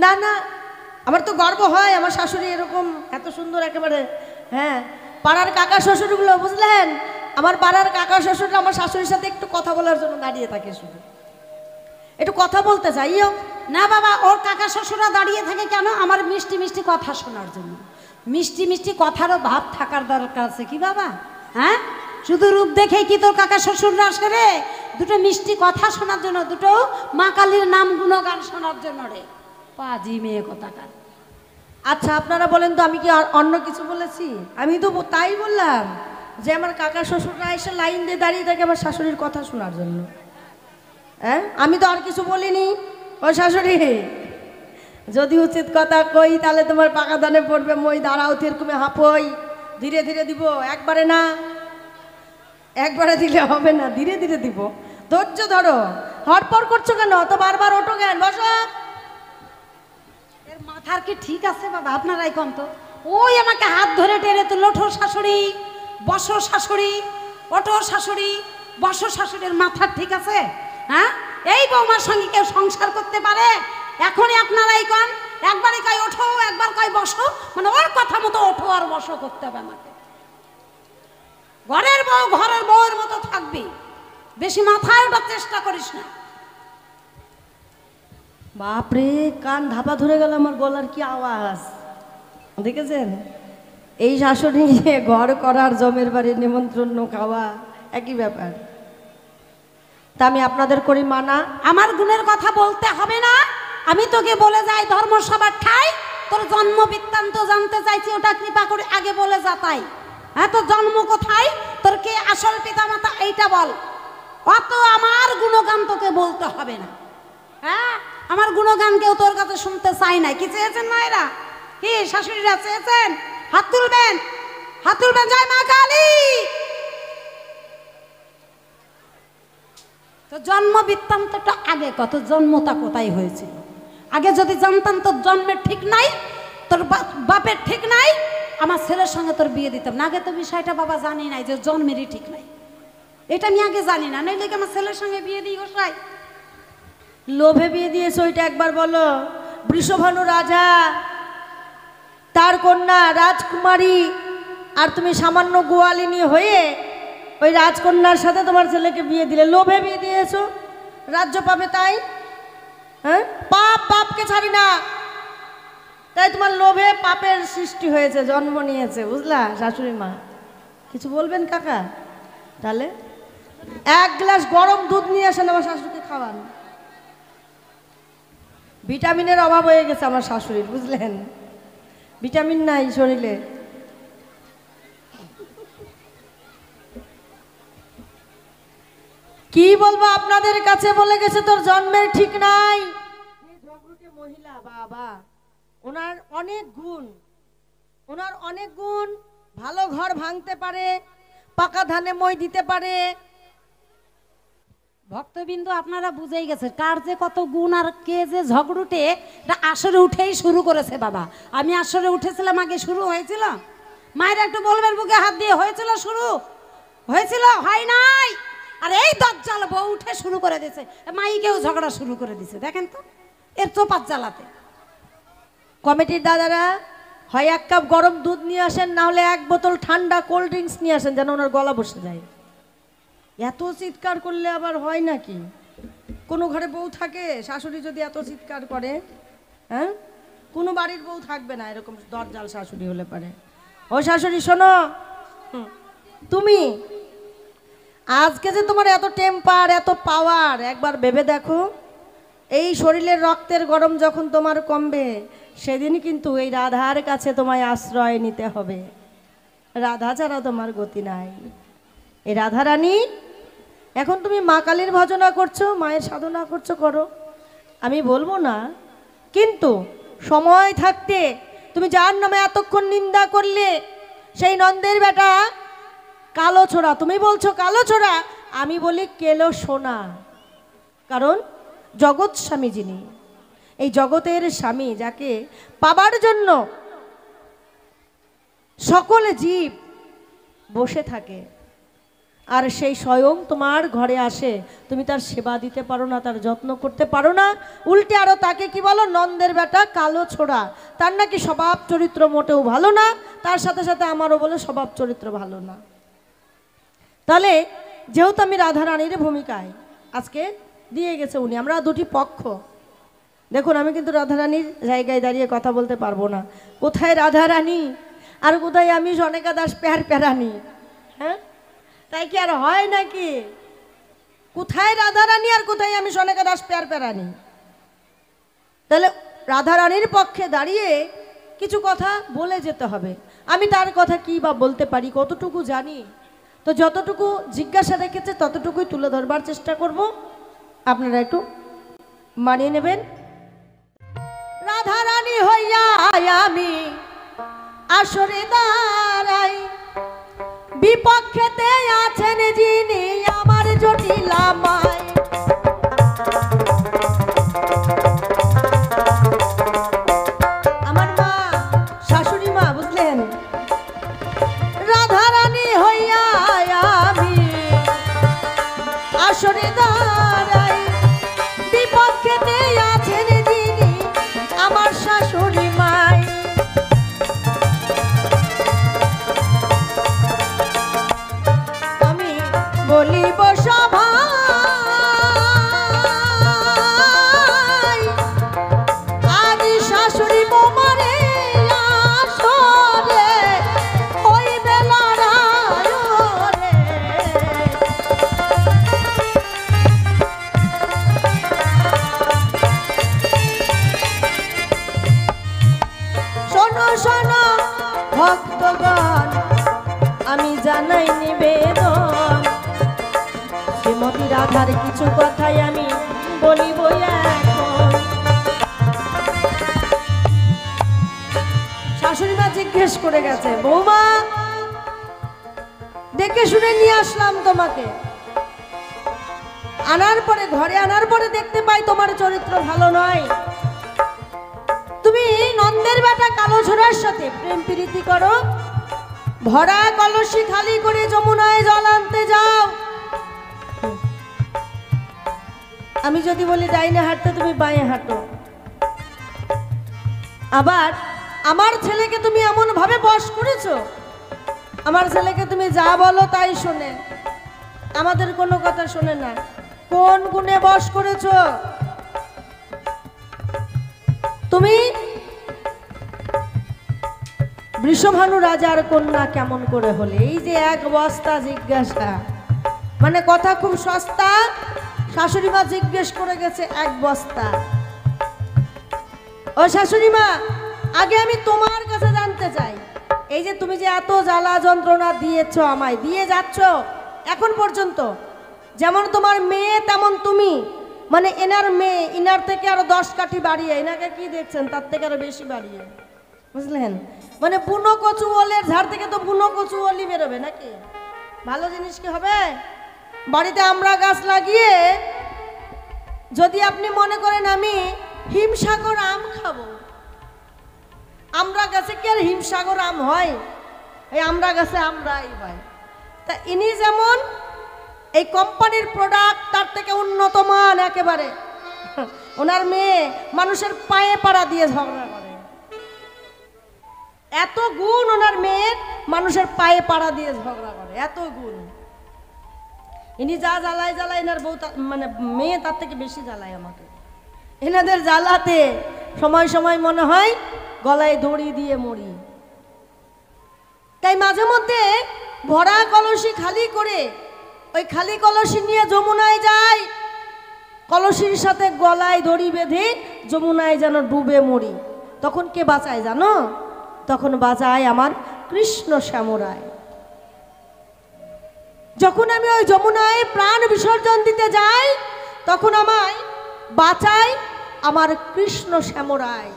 [SPEAKER 2] না না, আমার তো গর্ব হয় আমার শাশুড়ি এরকম এত সুন্দর একেবারে। হ্যাঁ, পাড়ার কাকা শ্বশুরগুলো, বুঝলেন? আমার পাড়ার কাকা শ্বশুররা আমার শাশুড়ির সাথে একটু কথা বলার জন্য দাঁড়িয়ে থাকে, শুধু একটু কথা বলতে চাইও
[SPEAKER 1] না বাবা, ওর কাকা শ্বশুরা দাঁড়িয়ে থাকে কেন? আমার মিষ্টি মিষ্টি কথা শোনার জন্য। মিষ্টি মিষ্টি কথারও ভাব থাকার দরকার আছে কি বাবা? হ্যাঁ, শুধু রূপ দেখেই কি তোর কাকা শ্বশুররা আসে রে? দুটো মিষ্টি কথা শোনার জন্য, দুটো মা কালীর নাম গুণগান শোনার জন্য রে। পাজি মেয়ে কথাকার।
[SPEAKER 2] আচ্ছা আপনারা বলেন তো, আমি কি আর অন্য কিছু বলেছি? আমি তো তাই বললাম যে আমার কাকা শ্বশুররা এসে লাইন দিয়ে দাঁড়িয়ে থাকে আমার শাশুড়ির কথা শোনার জন্য। হ্যাঁ, আমি তো আর কিছু বলিনি। ও শাশুড়ি, যদি উচিত কথা কই তাহলে তোমার পাকা দানে পড়বে মই। দাঁড়াও, এরকমে হাঁপই, ধীরে ধীরে দিব, একবারে না, একবারে দিলে হবে না, ধীরে ধীরে দিব। ধৈর্য ধরো, হটপট করছো কেন? তো বারবার ওঠো কেন? বসো।
[SPEAKER 1] এর মাথার কি ঠিক আছে বাবা? আপনারাই কম তো। ওই আমাকে হাত ধরে টেনে তুলল, ওঠো শাশুড়ি, বসো শাশুড়ি, ওঠো শাশুড়ি, বসো শাশুড়ির মাথার ঠিক আছে? হ্যাঁ, এই বৌমার সঙ্গে কেউ সংসার করতে পারে? এখনই আপনারাই কন, একবারই কয় ওঠো, একবার কয় বসো, মানে ওর কথা মতো ওঠো আর বসো করতে হবে আমাকে। ঘরের বউ ঘরের বউয়ের মতো থাকবি, বেশি মাথায় ওঠার চেষ্টা করিস না।
[SPEAKER 2] বাপরে, কান ধাপা ধরে গেল আমার, গলার কি আওয়াজ দেখেছেন? এই শাশুড়ি ঘর করার জমের বাড়ির নিমন্ত্রণ খাওয়া একই ব্যাপার। তা আমি আপনাদের করি মানা।
[SPEAKER 1] আমার গুণের কথা বলতে হবে না, আমি তোকে বলে যাই ধর্মসভা ঠাই। তোর জন্ম বৃত্তান্ত জানতে চাইছি, ওটা কৃপা করে আগে বলে যা। তাই হ্যাঁ, তোর জন্ম কোথায়, তোর কে আসল পিতা মাতা এইটা বল। অত আমার গুণগান তোকে বলতে হবে না। হ্যাঁ, আমার গুণগান কেউ তোর কাছে শুনতে চাই নাই। কি চেয়েছেন মায়েরা? কি শাশুড়িরা চেয়েছেন? হাত তুলবেন, হাত তুলবেন। জয় মা কালী। তো জন্ম বৃত্তান্তটা আগে কত, জন্মটা কোথায় হয়েছিল আগে যদি জানতাম। তোর জন্মের ঠিক নাই, তোর বাপের ঠিক নাই, আমার ছেলের সঙ্গে তোর বিয়ে দিতাম না। আগে তো বিষয়টা বাবা জানি নাই যে জন্মেরই ঠিক নাই, এটা আমি আগে জানি না, নইলে আমার ছেলের সঙ্গে বিয়ে দিই গোসাই।
[SPEAKER 2] লোভে বিয়ে দিয়েছে ওইটা একবার বলো। বৃষভানু রাজা, তার কন্যা রাজকুমারী, আর তুমি সামান্য গোয়ালিনী হয়ে ওই রাজকন্যার সাথে তোমার ছেলেকে বিয়ে দিলে। লোভে বিয়ে দিয়েছো, রাজ্য পাবে তাই? হ্যাঁ, পাপ বাপকে ছাড়ি না, তাই তোমার লোভে পাপের সৃষ্টি হয়েছে, জন্ম নিয়েছে, বুঝলা শাশুড়ি মা? কিছু বলবেন কাকা? তাহলে এক গ্লাস গরম দুধ নিয়ে আসেন, আমার শাশুড়িকে খাওয়ান। ভিটামিনের অভাব হয়ে গেছে আমার শাশুড়ির, বুঝলেন? ভিটামিন নাই শরীরে। কি বলবো আপনাদের কাছে, বলে গেছে তোর জন্মের ঠিক নাই। ঝগড়ুটে মহিলা বাবা, ওনার অনেক গুণ, ওনার অনেক গুণ। ভালো ঘর ভাঙতে পারে, পাকা ধানে মই দিতে পারে।
[SPEAKER 1] ভক্তবিন্দু আপনারা বুঝেই গেছে কার যে কত গুণ আর কে যে ঝগড়ুটে। এটা আসরে উঠেই শুরু করেছে বাবা। আমি আসরে উঠেছিলাম, আগে শুরু হয়েছিল। মায়ের একটু বলবেন বুকে হাত দিয়ে, হয়েছিল শুরু? হয়েছিল? হয় নাই। আর এই দজ্জাল বউ উঠে শুরু করে দিয়েছে, মাইকেও ঝগড়া শুরু করে দিছে। দেখেন তো এর চোপাত জ্বালাতে।
[SPEAKER 2] কমিটির দাদারা হয় এক কাপ গরম দুধ নিয়ে আসেন, না হলে এক বোতল ঠান্ডা কোল্ড ড্রিঙ্কস নিয়ে আসেন, যেন ওনার গলা বসে যায়। এত চিৎকার করলে আবার হয় নাকি? কোনো ঘরে বউ থাকে শাশুড়ি যদি এত চিৎকার করে? হ্যাঁ, কোনো বাড়ির বউ থাকবে না এরকম দরজাল শাশুড়ি হলে পারে। ও শাশুড়ি শোনো, তুমি আজকে যে তোমার এত টেম্পার, এত পাওয়ার, একবার ভেবে দেখো। এই শরীরের রক্তের গরম যখন তোমার কমবে, সেদিন কিন্তু এই রাধার কাছে তোমায় আশ্রয় নিতে হবে। রাধা ছাড়া তোমার গতি নাই। এই রাধা রানী, এখন তুমি মা কালীর ভজনা করছো, মায়ের সাধনা করছো, করো, আমি বলবো না। কিন্তু সময় থাকতে তুমি যার নামে এতক্ষণ নিন্দা করলে, সেই নন্দের বেটা কালো ছোড়া, তুমি বলছো কালো ছোড়া, আমি বলি কেলো সোনা। কারণ জগৎ স্বামী যিনি, এই জগতের স্বামী, যাকে পাবার জন্য সকল জীব বসে থাকে, আর সেই স্বয়ং তোমার ঘরে আসে, তুমি তার সেবা দিতে পারো না, তার যত্ন করতে পারো না। উল্টে আরো তাকে কি বলো? নন্দের বেটা কালো ছোড়া। তার নাকি স্বভাব চরিত্র মোটেও ভালো না। তার সাথে সাথে আমারও বলে স্বভাব চরিত্র ভালো না। তাহলে যেহেতু আমি রাধা রানীর ভূমিকায় আজকে দিয়ে গেছে উনি, আমরা দুটি পক্ষ। দেখুন, আমি কিন্তু রাধা রানীর জায়গায় দাঁড়িয়ে কথা বলতে পারবো না। কোথায় রাধা রানী আর কোথায় আমি সনেকা দাস প্যার প্যারানি? হ্যাঁ, তাই কি আর হয় নাকি? কোথায় রাধা রানী আর কোথায় আমি সনেকা দাস প্যার প্যারানি? তাহলে রাধা রানীর পক্ষে দাঁড়িয়ে কিছু কথা বলে যেতে হবে। আমি তার কথা কি বা বলতে পারি, কতটুকু জানি, তো যতটুকু জিজ্ঞাসা রেখেছে ততটুকুই তুলে ধরবার চেষ্টা করব। আপনারা একটু মানিয়ে নেবেন। রাধা রানী হইয়া আমি আসরে দাঁড়াই, বিপক্ষেতে আছেন যিনি আমার জটিলা মাই। আমার মা, শাশুড়ি মা, বুঝলেন? রাধা রানী হইয়া আমি আসরে দাঁড়াই, বিপক্ষেতে আছেন যিনি আমার শাশুড়ি মাই। আমি বলিব সভায়, আদি শাশুড়ি বোমারে আসরে ওই বেলারায় রে। শোনো শোনো ভক্তগণ, আমি জানাই নিবেদন, শ্রীমতী রাধার কিছু কথাই আমি বলিব এখন। শাশুড়ি মা জিজ্ঞেস করে গেছে, বৌমা দেখে শুনে নিয়ে আসলাম তোমাকে, আনার পরে ঘরে আনার পরে দেখতে পাই তোমার চরিত্র ভালো নয়। তুমি নন্দের বেটা কালো ছোড়ার সাথে প্রেম প্রীতি করো, ভরা কলসি খালি করে যমুনায় জল আনতে যাও। আমি যদি বলি ডাইনে হাঁটতে, তুমি বাঁয়ে হাঁটো। আবার আমার ছেলেকে তুমি এমন ভাবে বশ করেছো, আমার ছেলেকে তুমি যা বলো তাই শোনে, আমাদের কোনো কথা শোনে না। কোন গুণে বশ করেছো তুমি? বৃষভানু রাজার কন্যা কেমন করে হলে? এই যে এক বস্তা জিজ্ঞাসা, মানে কথা খুব সস্তা। শাশুড়ি মা জিজ্ঞেস করে গেছে এক বস্তা। ও শাশুড়ি মা, আগে আমি তোমার কাছে জানতে চাই, এই যে তুমি যে এত জ্বালা যন্ত্রণা দিয়েছো, আমায় দিয়ে যাচ্ছ এখন পর্যন্ত, যেমন তোমার মেয়ে তেমন তুমি, মানে এনার মেয়ে ইনার থেকে আরো 10 কাঠি বাড়িয়ে, এনাকে কি দেখছেন তার থেকে আরো বেশি বাড়িয়ে, বুঝলেন? মানে বুনো কচু ওলের ঝাড় থেকে তো বুনো কচু ওলই বেরোবে নাকি? ভালো জিনিস কি হবে? বাড়িতে আমরা গাছ লাগিয়ে যদি আপনি মনে করেন আমি হিমসাগর আম খাবো, আমরা গাছে কি আর হিমসাগর আম হয়? এই আমরা গাছে আমরাই হয়। তা ইনি যেমন এই কোম্পানির প্রোডাক্ট, তার থেকে উন্নত মান একেবারে। ওনার মেয়ে মানুষের পায়ে পাড়া দিয়ে ঝগড়া করে, এত গুণ ওনার মেয়ের, মানুষের পায়ে পাড়া দিয়ে ঝগড়া করে, এত গুণ। ইনি যা জ্বালায় জ্বালায়, এনার বউ মানে মেয়ে তার থেকে বেশি জ্বালায় আমাকে। এনাদের জ্বালাতে সময় সময় মনে হয় গলায় দড়ি দিয়ে মরি। তাই মাঝে মধ্যে ভরা কলসি খালি করে ওই খালি কলসি নিয়ে যমুনায় যায়, কলসির সাথে গলায় দড়ি বেঁধে যমুনায় যেন ডুবে মরি। তখন কে বাঁচায় জানো? তখন বাঁচায় আমার কৃষ্ণ শ্যামরায়। যখন আমি ওই যমুনায় প্রাণ বিসর্জন দিতে যাই, তখন আমায় বাঁচায় আমার কৃষ্ণ শ্যামরায়।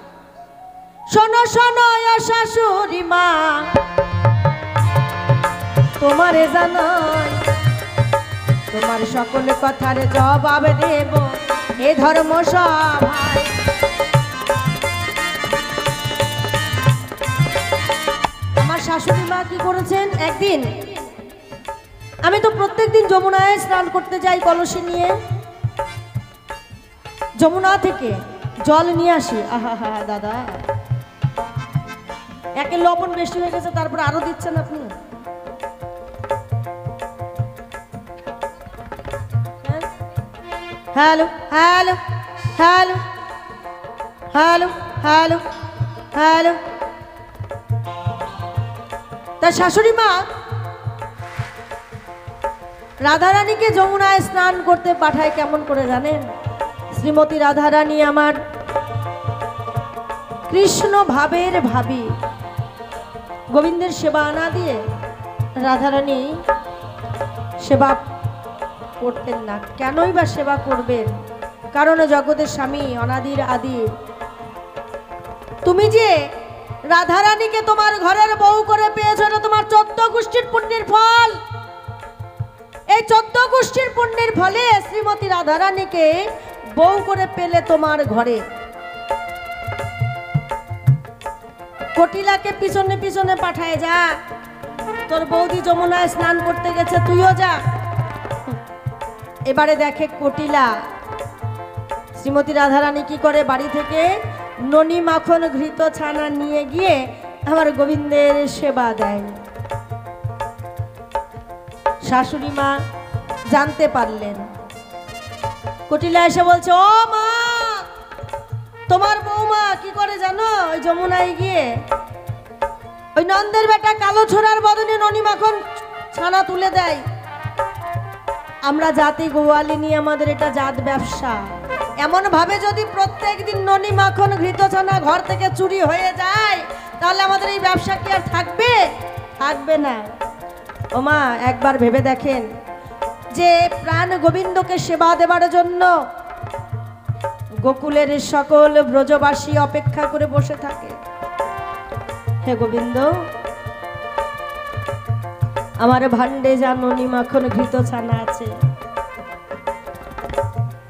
[SPEAKER 2] শোনো শোনো শাশুড়ি মা, তোমারে জানাই, তোমার সকল কথার জবাব দেব এ ধর্ম সভায়। আমার শাশুড়ি মা কি করেছেন, একদিন আমি তো প্রত্যেকদিন যমুনায় স্নান করতে যাই কলসি নিয়ে, যমুনা থেকে জল নিয়ে আসি। আহা হা দাদা, একে লবণ বেশি হয়ে গেছে, তারপর আরো দিচ্ছেন আপনি। Hello hello hello hello hello hello. তার শাশুড়ি মা রাধারানীকে যমুনায় স্নান করতে পাঠায় কেমন করে জানেন? শ্রীমতী রাধারানী আমার কৃষ্ণ ভাবের ভাবী, গোবিন্দের সেবা না দিয়ে রাধারানী সেবা করতেন না। কেনই বা সেবা করবেন? কারণ জগতের স্বামী অনাদির আদি। তুমি যে রাধারানীকে তোমার ঘরের বউ করে পেয়েছো, না তোমার 14 গোষ্ঠীর পুণ্যের ফল। এই 14 গোষ্ঠীর পুণ্যের ফলে শ্রীমতী রাধারানীকে বউ করে পেলে তোমার ঘরে। কটিলাকে পিছনে পিছনে পাঠায়, যা তোর বৌদি যমুনায় স্নান করতে গেছে, তুইও যা। এবারে দেখে কটিলা শ্রীমতী রাধারানী কি করে, বাড়ি থেকে ননি মাখন ঘৃত ছানা নিয়ে গিয়ে আমার গোবিন্দের সেবা দেয়। শাশুড়ি মা জানতে পারলেন, কটিলা এসে বলছে, ও মা, তোমার বৌমা কি করে জানো? ওই যমুনায় গিয়ে ওই নন্দের বেটা কালো ছোড়ার বদলে ননি মাখন ছানা তুলে দেয়। আমরা জাতি গোয়ালিনী, আমাদের এটা জাত ব্যবসা। এমন ভাবে যদি প্রত্যেক দিন ননি মাখন ঘৃত ছানা ঘর থেকে চুরি হয়ে যায়, তাহলে আমাদের এই ব্যবসা কি আর থাকবে? থাকবে না। ওমা, একবার ভেবে দেখেন যে প্রাণ গোবিন্দকে সেবা দেবার জন্য গোকুলের সকল ব্রজবাসী অপেক্ষা করে বসে থাকে। হে গোবিন্দ, আমার ভান্ডে যা ননি মাখন ঘৃত ছানা আছে,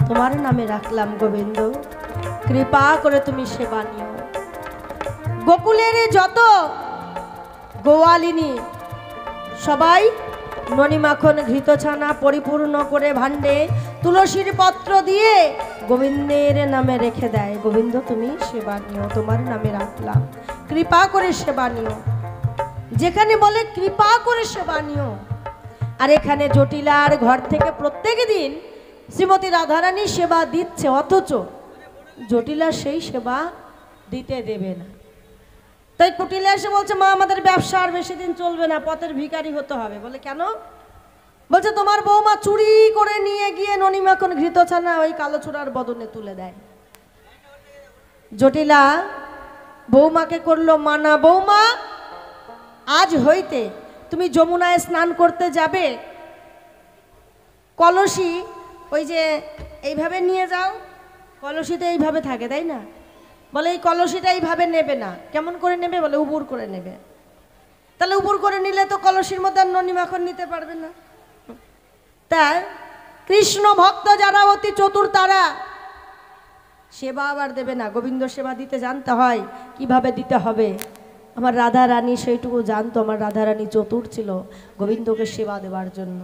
[SPEAKER 2] তোমার নামে রাখলাম গোবিন্দ, কৃপা করে তুমি সেবা নিও। গোকুলের যত গোয়ালিনী সবাই ননি মাখন ঘৃত ছানা পরিপূর্ণ করে ভান্ডে তুলসীর পত্র দিয়ে গোবিন্দের নামে রেখে দেয়। গোবিন্দ তুমি সেবা নিও, তোমার নামে রাখলাম, কৃপা করে সেবা নিও। যেখানে বলে কৃপা করে সেবা নিও, আর এখানে জটিলার ঘর থেকে প্রত্যেক দিন শ্রীমতী রাধারানী সেবা দিচ্ছে, অথচ জটিলা সেই সেবা দিতে দেবে না। তাই কুটিলা এসে বলছে, মা আমাদের ব্যবসা আর বেশি দিন চলবে না, পথের ভিখারি হতে হবে। বলে কেন? বলছে তোমার বৌমা চুরি করে নিয়ে গিয়ে ননি মাখন ঘৃত ছানা ওই কালো চূড়ার বদনে তুলে দেয়। জটিলা বৌমাকে করলো মানা, বৌমা আজ হইতে তুমি যমুনায় স্নান করতে যাবে, কলসি ওই যে এইভাবে নিয়ে যাও, কলসিতে এইভাবে থাকে তাই না? বলে এই কলসিটা এইভাবে নেবে না। কেমন করে নেবে? বলে উপুর করে নেবে। তাহলে উপুর করে নিলে তো কলসির মধ্যে আর ননি মাখন নিতে পারবে না। তাই কৃষ্ণ ভক্ত যারা অতি চতুর তারা সেবা আবার দেবে না, গোবিন্দ সেবা দিতে জানতে হয় কিভাবে দিতে হবে। আমার রাধা রানী সেইটুকু জানতো, আমার রাধা রানী চতুর ছিল গোবিন্দকে সেবা দেওয়ার জন্য।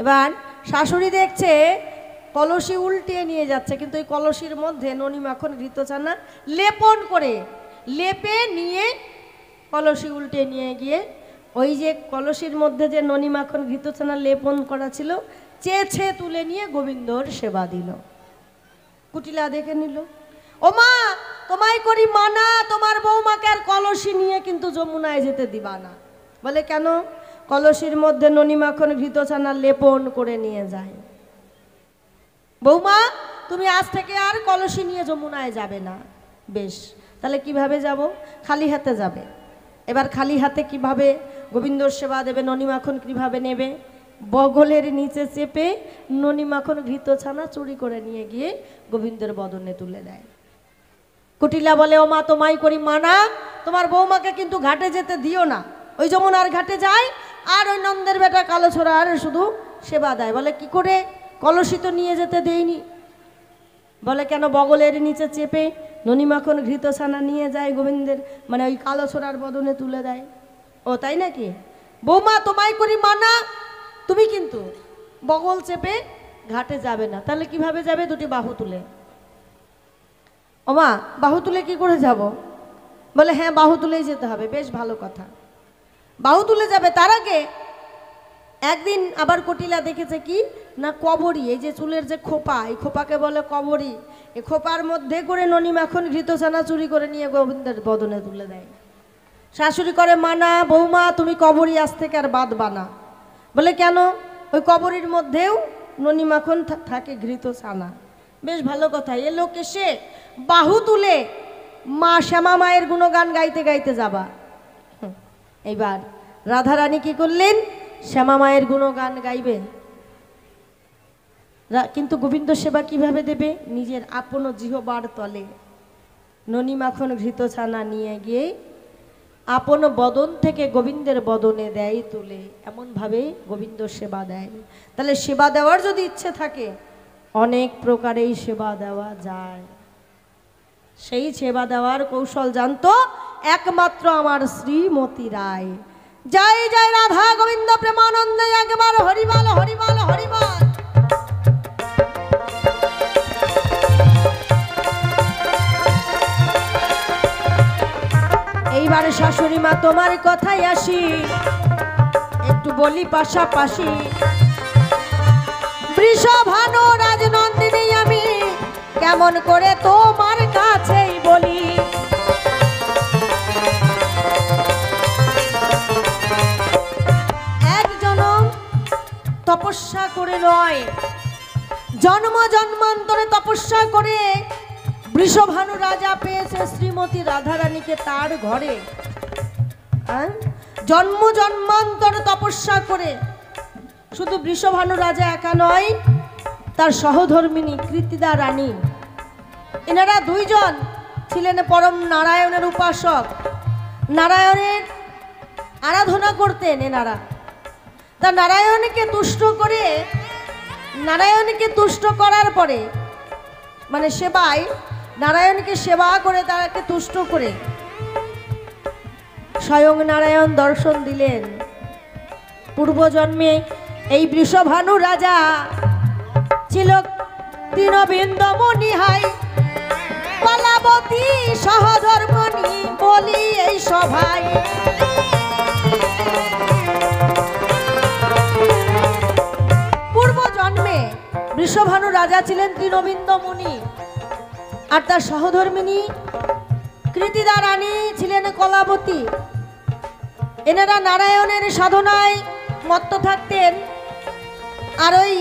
[SPEAKER 2] এবার শাশুড়ি দেখছে কলসি উল্টিয়ে নিয়ে যাচ্ছে, কিন্তু ওই কলসির মধ্যে ননি মাখন ঘৃতচানা লেপন করে লেপে নিয়ে কলসি উল্টে নিয়ে গিয়ে ওই যে কলসির মধ্যে যে ননি মাখন ঘৃতচানা লেপন করা ছিল চেয়ে তুলে নিয়ে গোবিন্দর সেবা দিল। কুটিলা দেখে নিল, ও মা তোমায় করি মানা, তোমার বৌমাকে আর কলসি নিয়ে কিন্তু যমুনায় যেতে দিবা না। বলে কেন? কলসির মধ্যে ননি মাখন ঘৃতচানা লেপন করে নিয়ে যায়। বৌমা তুমি আজ থেকে আর কলসি নিয়ে যমুনায় যাবে না। বেশ, তাহলে কিভাবে যাব? খালি হাতে যাবে। এবার খালি হাতে কিভাবে গোবিন্দর সেবা দেবে? ননি মাখন কিভাবে নেবে? বগলের নিচে চেপে ননি মাখন ঘৃতছানা চুরি করে নিয়ে গিয়ে গোবিন্দের বদনে তুলে দেয়। কুটিলা বলে, ও মা তোমায় করি মানা, তোমার বৌমাকে কিন্তু ঘাটে যেতে দিও না। ওই যমুনার ঘাটে যায় আর ওই নন্দের বেটা কালো ছোড়া আর শুধু সেবা দেয়। বলে কি করে? কলসি তো নিয়ে যেতে দেয়নি। বলে কেন? বগলের নিচে চেপে ননি মাখন ঘৃতছানা নিয়ে যায় গোবিন্দের, মানে ওই কালো ছোড়ার বদনে তুলে দেয়। ও তাই নাকি? বৌমা তোমায় করি মানা, তুমি কিন্তু বগল চেপে ঘাটে যাবে না। তাহলে কিভাবে যাবে? দুটি বাহু তুলে। ও মা বাহু তুলে কি করে যাব? বলে হ্যাঁ বাহু তুলেই যেতে হবে। বেশ ভালো কথা, বাহু তুলে যাবে। তার আগে একদিন আবার কটিলা দেখেছে কি না, কবরী, এই যে চুলের যে খোপা, এই খোপাকে বলে কবরী। এই খোপার মধ্যে করে ননি মাখন ঘৃতছানা চুরি করে নিয়ে গোবিন্দের বদনে তুলে দেয়। শাশুড়ি করে মানা, বৌমা তুমি কবরী আজ থেকে আর বাঁধবা না। বলে কেন? ওই কবরীর মধ্যেও ননি মাখন থাকে ঘৃতছানা। বেশ ভালো কথা। এ লোক এসে বাহু তুলে মা শ্যামা মায়ের গুণগান গাইতে গাইতে যাবা। এইবার রাধারানী কি করলেন? শ্যামা মায়ের গুণগান গাইবে, কিন্তু গোবিন্দ সেবা কিভাবে দেবে? নিজের আপন জিহবার তলে ননি মাখন ঘৃতছানা নিয়ে গিয়ে আপন বদন থেকে গোবিন্দের বদনে দেয় তুলে, এমনভাবে গোবিন্দ সেবা দেয়। তাহলে সেবা দেওয়ার যদি ইচ্ছে থাকে অনেক প্রকারেই সেবা দেওয়া যায়। সেই সেবা দেওয়ার কৌশল জানতো একমাত্র আমার শ্রীমতী রায়। জয় জয় রাধা গোবিন্দ প্রেমানন্দে একবার হরিবল হরিবল হরিবল। এইবারে শাশুড়ি মা তোমার কথাই আসি, একটু বলি পাশাপাশি। বৃষভানু রাজনন্দিনী আমি কেমন করে তোমার কাছেই বলি। তপস্যা করে নয়, জন্ম জন্মান্তরে তপস্যা করে বৃষভানু রাজা পেয়েছে শ্রীমতী রাধারানীকে তার ঘরে। জন্ম জন্মান্তরে তপস্যা করে শুধু বৃষভানু রাজা একা নয়, তার সহধর্মিনী কৃতিদা রানী, এনারা দুইজন ছিলেন পরম নারায়ণের উপাসক। নারায়ণের আরাধনা করতেন এনারা। তা নারায়ণকে তুষ্ট করার পরে, মানে সেবায় নারায়ণকে সেবা করে তাকে তুষ্ট করে স্বয়ং নারায়ণ দর্শন দিলেন। পূর্বজন্মে এই বৃষভানু রাজা ছিল দীনবন্ধু মণিহাই, কলাবতী সহধর্মণি বলি এই সভায়। পূর্বজন্মে বৃষভানু রাজা ছিলেন দীনবন্ধু মুনি, আর তার সহধর্মিনী কৃতিদা রানী ছিলেন কলাবতী। এনারা নারায়ণের সাধনায় মত্ত থাকতেন, আর ওই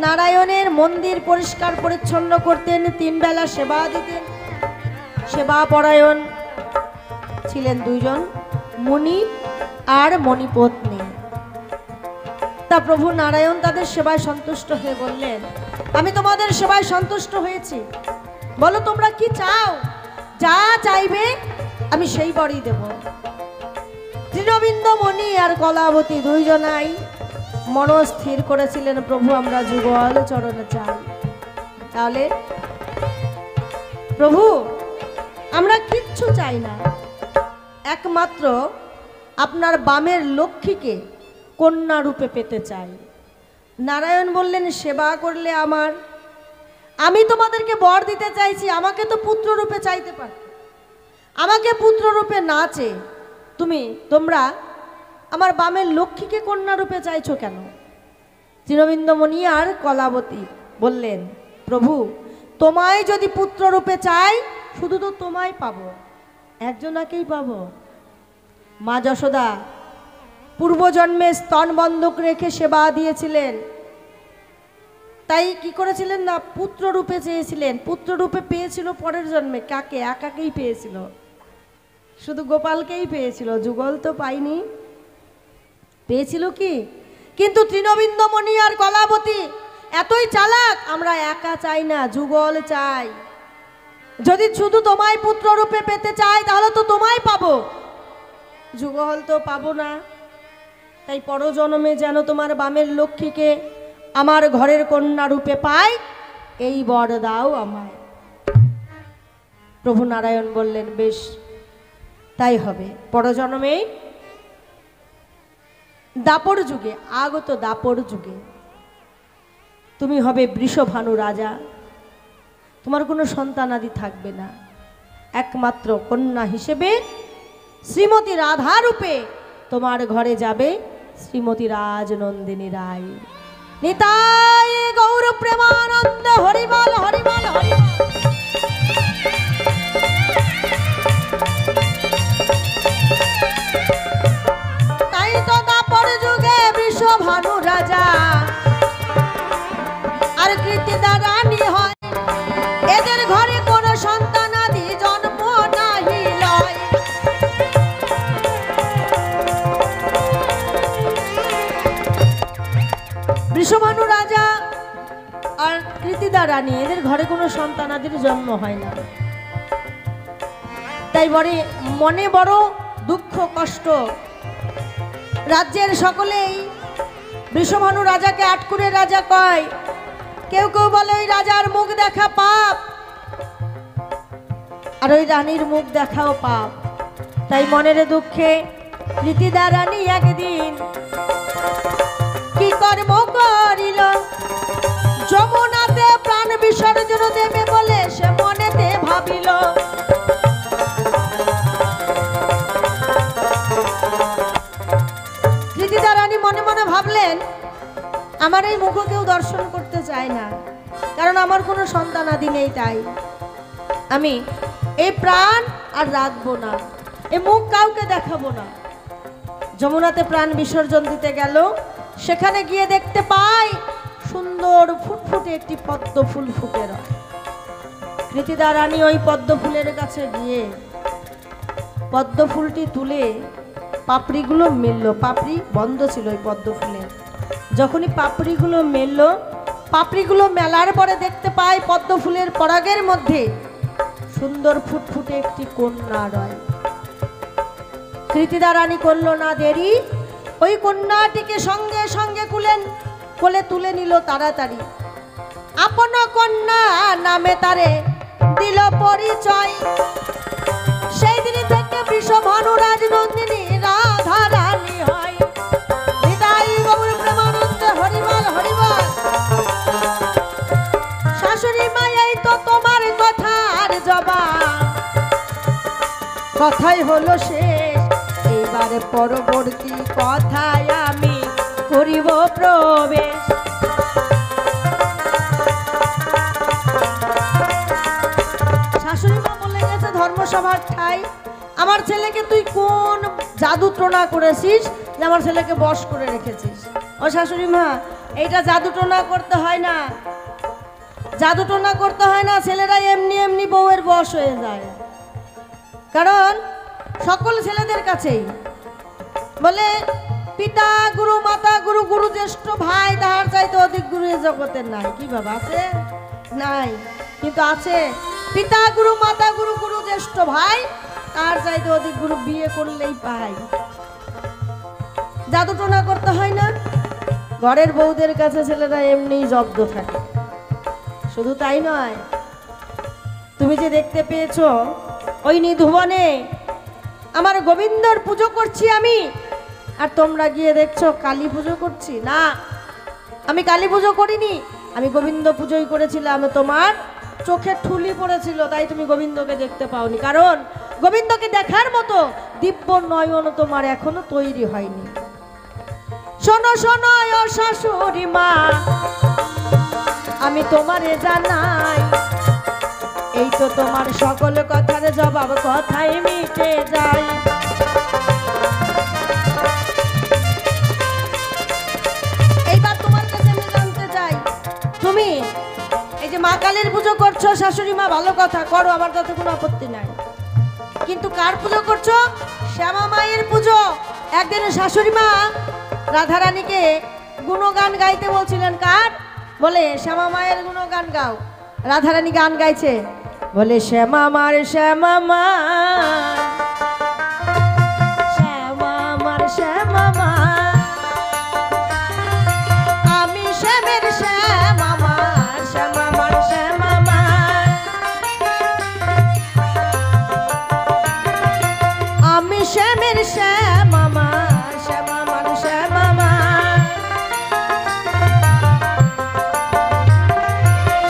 [SPEAKER 2] নারায়ণের মন্দির পরিষ্কার পরিচ্ছন্ন করতেন, 3 বেলা সেবা দিতেন। সেবা পরায়ণ ছিলেন দুইজন মুনি আর মণিপত্নী। তা প্রভু নারায়ণ তাদের সেবায় সন্তুষ্ট হয়ে বললেন, আমি তোমাদের সেবায় সন্তুষ্ট হয়েছি, বলো তোমরা কি চাও, যা চাইবে আমি সেই বরই দেব। তৃণবিন্দ মণি আর কলাবতী দুইজনাই মনস্থির করেছিলেন, প্রভু আমরা যুগল চরণে চাই। তাহলে প্রভু আমরা কিচ্ছু চাই না, একমাত্র আপনার বামের লক্ষ্মীকে কন্যা রূপে পেতে চাই। নারায়ণ বললেন, সেবা করলে আমার, আমি তোমাদেরকে বর দিতে চাইছি, আমাকে তো পুত্র রূপে চাইতে পারো, আমাকে পুত্র রূপে না চেয়ে তোমরা আমার বামের লক্ষ্মীকে কন্যা রূপে চাইছো কেন? তৃণবিন্দমণি আর কলাবতী বললেন, প্রভু তোমায় যদি পুত্র রূপে চাই, শুধু তো তোমায় পাবো, একজনাকেই পাবো। মা যশোদা পূর্বজন্মে স্তন বন্ধক রেখে সেবা দিয়েছিলেন, তাই কি করেছিলেন না, পুত্র রূপে চেয়েছিলেন। পুত্র রূপে পেয়েছিল পরের জন্মে, কাকে? একাকেই পেয়েছিল, শুধু গোপালকেই পেয়েছিল, যুগল তো পাইনি। পেয়েছিল কি? কিন্তু তৃণবিন্দমণি আর কলাবতী এতই চালাক, আমরা একা চাই না, যুগল চাই। যদি শুধু তোমায় পুত্র রূপে পেতে চাই, তাহলে তো তোমায় পাবো, যুগল তো পাবো না। তাই পরজন্মে যেন তোমার বামের লক্ষ্মীকে আমার ঘরের কন্যা রূপে পাই, এই বর দাও আমায়। প্রভু নারায়ণ বললেন, বেশ তাই হবে। পরজন্মে দাপর যুগে, আগত দাপর যুগে তুমি হবে বৃষভানু রাজা, তোমার কোনো সন্তানাদি থাকবে না, একমাত্র কন্যা হিসেবে শ্রীমতী রাধা রূপে তোমার ঘরে যাবে শ্রীমতী রাজনন্দিনী রায়। নিতাই গৌর প্রেমানন্দ, হরিবল হরিবল হরিবল। তাই তো দাপর যুগে বৃষভানু রাজা আর কৃতিদা রানী হয়, এদের ঘরে কোনো সন্তানাদি জন্ম নাহি লয়। বৃষভানু রাজা আর কৃতিদা রানী, এদের ঘরে কোনো সন্তানাদির জন্ম হয় না। তাই মনে বড় দুঃখ কষ্ট। রাজ্যের সকলেই বৃষভানু রাজাকে আটকুরে রাজা কয়, কেউ কেউ বলে ওই রাজার মুখ দেখা পাপ, আর ওই রানীর মুখ দেখাও পাপ। তাই মনের দুঃখে কৃতিদা রানী একদিন কি কর্ম করিল, যমুনাতে প্রাণ বিসর্জন দেবে বলে সে মনেতে ভাবিল। কৃতিদা রানী মনে মনে ভাবলেন, আমার এই মুখ কেউ দর্শন করতে চায় না, কারণ আমার কোনো সন্তানাদি নেই, তাই আমি এই প্রাণ আর রাখবো না, এই মুখ কাউকে দেখাবো না। যমুনাতে প্রাণ বিসর্জন দিতে গেল, সেখানে গিয়ে দেখতে পাই সুন্দর ফুটফুটে একটি পদ্ম ফুল ফুটে রয়। কৃতিদা রানী ওই পদ্ম ফুলের কাছে গিয়ে পদ্ম ফুলটি তুলে পাপড়িগুলো মেললো, পাপড়ি বন্ধ ছিল ওই পদ্ম ফুলের। যখনই পাপড়িগুলো মেললো, পাপড়িগুলো মেলার পরে দেখতে পাই পদ্ম ফুলের পরাগের মধ্যে সুন্দর ফুটফুটে একটি কন্যা রয়। কৃতিদা রানী করল না দেরি, ওই কন্যাটিকে সঙ্গে সঙ্গে কোলে তুলে নিল তাড়াতাড়ি। আপন কন্যা নামে তারে দিল পরিচয়। সেই দিন থেকে বৃষভানু রাজনন্দিনী রাধা রানী হয়। হৃদয় গৌর প্রেমানন্দে হরিবল হরিবল। শাশুড়ি মায়াই তো তোমার কথার জবাব, কথাই হলো শেষ, এবারে পরবর্তী কথায় আমি করিব প্রবেশ। শাশুড়ি মা বলে গেছে ধর্মসভার ঠাই, আমার ছেলেকে তুই কোন জাদু টোনা করেছিস যে আমার ছেলেকে বশ করে রেখেছিস? ও শাশুড়ি মা, এইটা জাদু টোনা করতে হয় না, জাদু টোনা করতে হয় না, ছেলেরা এমনি এমনি বউয়ের বশ হয়ে যায়। কারণ সকল ছেলেদের কাছেই বলে পিতা গুরু মাতা গুরু গুরু জ্যেষ্ঠ ভাই তাহার চাইতে অধিক গুরু এ জগতের নাই। কি বাবা আছে? নাই। কিন্তু আছে পিতা গুরু মাতা গুরু গুরু জ্যেষ্ঠ ভাই তার চাইতে অধিক গুরু বিয়ে করলেই পাই। জাদু টোনা করতে হয় না। ঘরের বউদের কাছে ছেলেরা এমনিই জব্দ থাকে। শুধু তাই নয়, তুমি যে দেখতে পেয়েছো ওই নিধুবনে আমার গোবিন্দর পুজো করছি আমি, আর তোমরা গিয়ে দেখছো কালী পুজো করছি। না, আমি কালী পুজো করিনি, আমি গোবিন্দ পুজোই করেছিলাম। তোমার চোখে ঠুলি পড়েছিল, তাই তুমি গোবিন্দকে দেখতে পাওনি। কারণ গোবিন্দকে দেখার মতো দিব্য নয়ন তোমার এখনো তৈরি হয়নি। শোনো শোনো ও শাশুড়ি মা, আমি তোমারে জানাই, এই তো তোমার সকল কথার জবাব কথায় মিটে যায়। এইবার তোমার কাছে আমি জানতে চাই, তুমি এই যে মা কালীর পুজো করছো, শাশুড়ি মা ভালো কথা, করো, আমার তাতে কোনো আপত্তি নাই। কিন্তু কার পুজো করছো? শ্যামা মায়ের পুজো। একদিন শাশুড়ি মা রাধারানীকে গুণগান গাইতে বলছিলেন। কার? বলে শ্যামা মায়ের গুণগান গাও। রাধারানী গান গাইছে, বলে শ্যামা মার শ্যামা মা, শ্যামা মার শ্যামা মা, আমি শ্যামের শ্যামা মা, শ্যামা মার শ্যামা মা, আমি শ্যামের শ্যামা মা, শ্যামা মার শ্যামা মা,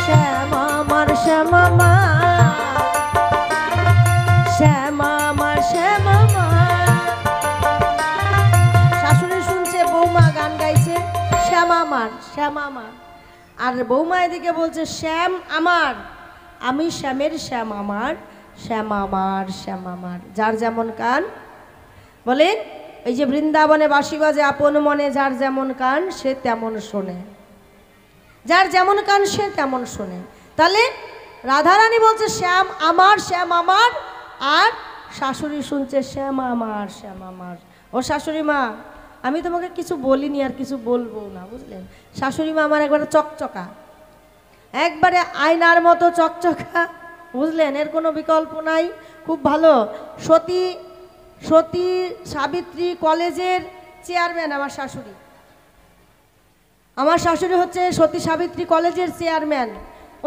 [SPEAKER 2] শ্যামা মার শ্যামা মা, শ্যামা মার শ্যামা মা। শাশুড়ি শুনছে বৌমা গান গাইছে শ্যামা মার শ্যামা মা, আর বৌমা এদিকে বলছে শ্যাম আমার, আমি শ্যামের শ্যাম আমার, শ্যামা মার শ্যামা মার। যার যেমন কান, বলে এই যে বৃন্দাবনে বাঁশি বাজে আপন মনে, যার যেমন কান সে তেমন শোনে, যার যেমন কান সে তেমন শোনে। তাহলে রাধারানী বলছে শ্যাম আমার, শ্যাম আমার, আর শাশুড়ি শুনছে শ্যাম আমার, শ্যাম আমার। ও শাশুড়ি মা, আমি তোমাকে কিছু বলিনি আর কিছু বলবো না, বুঝলেন? শাশুড়ি মা আমার একবারে চকচকা, একবারে আয়নার মতো চকচকা, বুঝলেন? এর কোনো বিকল্প নাই। খুব ভালো। সতী সাবিত্রী কলেজের চেয়ারম্যান আমার শাশুড়ি। আমার শাশুড়ি হচ্ছে সতী সাবিত্রী কলেজের চেয়ারম্যান।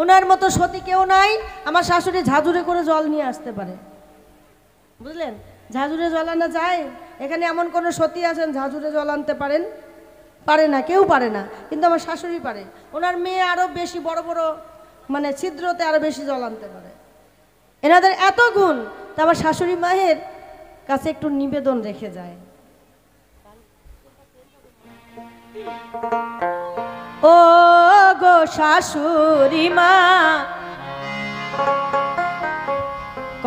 [SPEAKER 2] ওনার মতো সতী কেউ নাই। আমার শাশুড়ি ঝাঁঝুরে করে জল নিয়ে আসতে পারে, বুঝলেন? ঝাঁঝুরে জল আনা যায়? এখানে এমন কোনো সতী আছেন ঝাঁঝুরে জল আনতে পারেন? পারে না, কেউ পারে না। কিন্তু আমার শাশুড়ি পারে। ওনার মেয়ে আরও বেশি বড় বড় মানে ছিদ্রতে আরও বেশি জল আনতে পারে। এনাদের এত গুণ। তা আমার শাশুড়ি মায়ের কাছে একটু নিবেদন রেখে যায়। ও গো শাশুড়ি মা,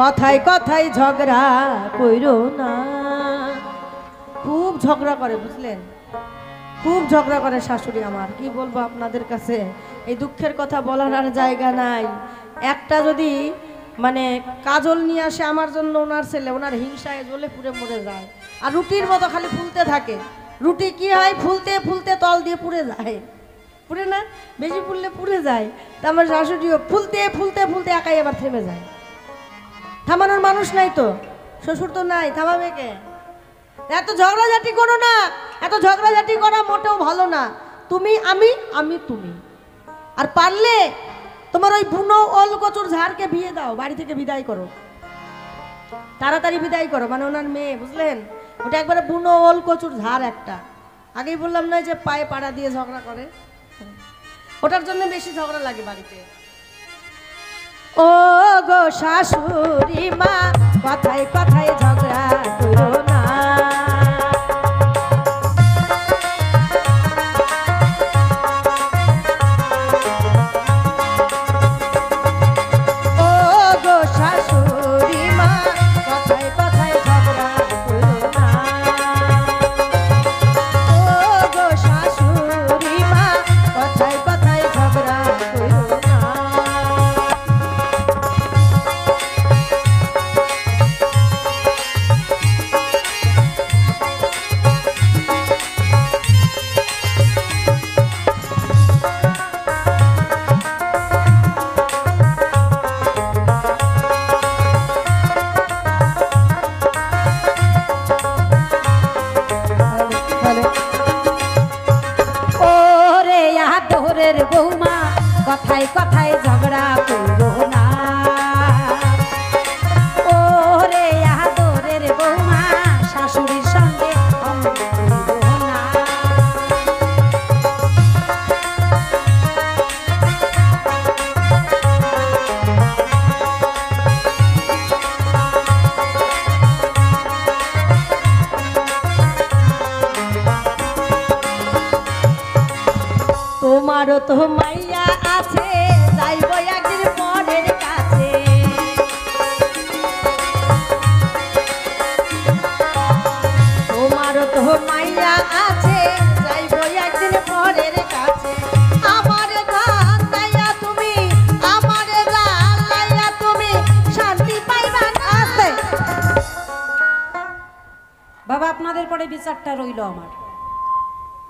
[SPEAKER 2] কথায় কথায় ঝগড়া কইরো না। খুব ঝগড়া করে, বুঝলেন? খুব ঝগড়া করে শাশুড়ি আমার। কি বলবো আপনাদের কাছে, এই দুঃখের কথা বলার আর জায়গা নাই। একটা যদি মানে কাজল নিয়ে আসে আমার জন্য ওনার ছেলে, ওনার হিংসায় জ্বলে পুড়ে মরে যায়। আর রুটির মতো খালি ফুলতে থাকে। রুটি কি হয়, ফুলতে ফুলতে তল দিয়ে পুড়ে যায়। পুড়ে না? বেশি ফুললে পুড়ে যায়। তা আমার শাশুড়িও ফুলতে ফুলতে ফুলতে একাই আবার থেমে যায়। থামানোর মানুষ নাই তো, শ্বশুর তো নাই, থামাবে কে? এত ঝগড়াঝাটি করো না। এত ঝগড়াঝাটি করা মোটেও ভালো না। তুমি আমি, আমি তুমি। আর পারলে তোমার ওই বুনো ওল কচুর ঝাড়কে বিয়ে দাও, বাড়ি থেকে বিদায় করো, তাড়াতাড়ি বিদায় করো। মানে ওনার মেয়ে, বুঝলেন? ওটা একবারে বুনো ওল কচুর ঝাড় একটা। আগেই বললাম না যে পায়ে পাড়া দিয়ে ঝগড়া করে, ওটার জন্য বেশি ঝগড়া লাগে বাড়িতে। ও গো শাশুড়ি মা, কথায় কথায় ঝগড়া করো না।
[SPEAKER 1] কথায় কথায় ঝগড়া করো না। ও রে আদরের বৌমা শাশুড়ির সঙ্গে অমন করো না।
[SPEAKER 2] তোমারও তো মাইয়া আছে, যাইব একদিন পরের কাছে। তোমারও তো মাইয়া আছে, যাইব একদিন পরের কাছে। আমারে জানাইয়া তুমি, আমারে জানাইয়া তুমি শান্তি পাইবা না। আছে
[SPEAKER 1] বাবা আপনাদের পরে বিচারটা রইল আমার।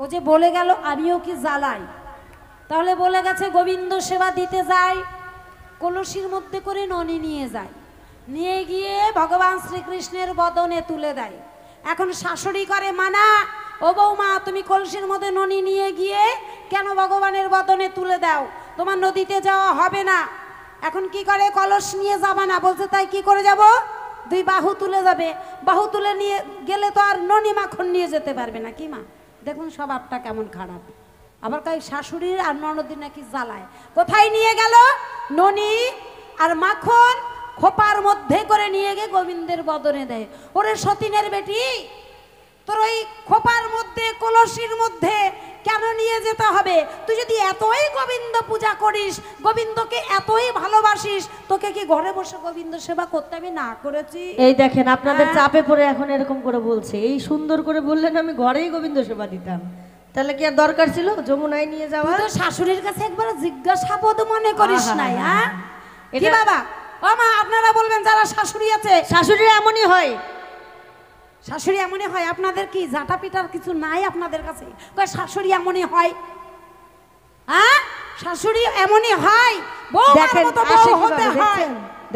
[SPEAKER 1] ও যে বলে গেল আমিও কি জ্বালাই, তাহলে বলে গেছে গোবিন্দ সেবা দিতে যায়, কলসির মধ্যে করে ননি নিয়ে যায়, নিয়ে গিয়ে ভগবান শ্রীকৃষ্ণের বদনে তুলে দেয়। এখন শাশুড়ি করে মানা, ও বৌমা তুমি কলসির মধ্যে ননি নিয়ে গিয়ে কেন ভগবানের বদনে তুলে দাও, তোমার নদীতে যাওয়া হবে না। এখন কি করে, কলস নিয়ে যাবা না বলছে, তাই কি করে যাব, দুই বাহু তুলে যাবে, বাহু তুলে নিয়ে গেলে তো আর ননি মাখন নিয়ে যেতে পারবে না। কি মা দেখুন স্বভাবটা কেমন খারাপ। আবার কয়েক শাশুড়ির আর ননদি নাকি জ্বালায়। কোথায় নিয়ে গেল, ননি আর মাখন খোপার মধ্যে করে নিয়ে গিয়ে গোবিন্দের বদনে দেয়। ওরে সতীনের বেটি, তোর ওই খোপার মধ্যে কলসির মধ্যে কেন নিয়ে যেতে হবে? তুই যদি এতই গোবিন্দ পূজা করিস, গোবিন্দকে এতই ভালোবাসিস, তোকে কি ঘরে বসে গোবিন্দ সেবা করতে আমি না করেছি?
[SPEAKER 2] এই দেখেন আপনাদের চাপে পড়ে এখন এরকম করে বলছে। এই সুন্দর করে বললেন আমি ঘরেই গোবিন্দ সেবা দিতাম, তাহলে কি আর দরকার ছিল যমুনায় নিয়ে যাওয়া?
[SPEAKER 1] তুই তো শাশুড়ির কাছে একবার জিজ্ঞাসাবাদ মনে করিস নাই? হ্যাঁ কি বাবা, ও মা আপনারা বলবেন যারা শাশুড়ি আছে,
[SPEAKER 2] শাশুড়ি এমনই হয়,
[SPEAKER 1] শাশুড়ি এমনই হয়। আপনাদের কি জাটা পিটার কিছু নাই আপনাদের কাছে? কয় শাশুড়ি এমনই হয়, হ্যাঁ শাশুড়ি এমনই হয়। বৌমার মতো বউ হতে হয়।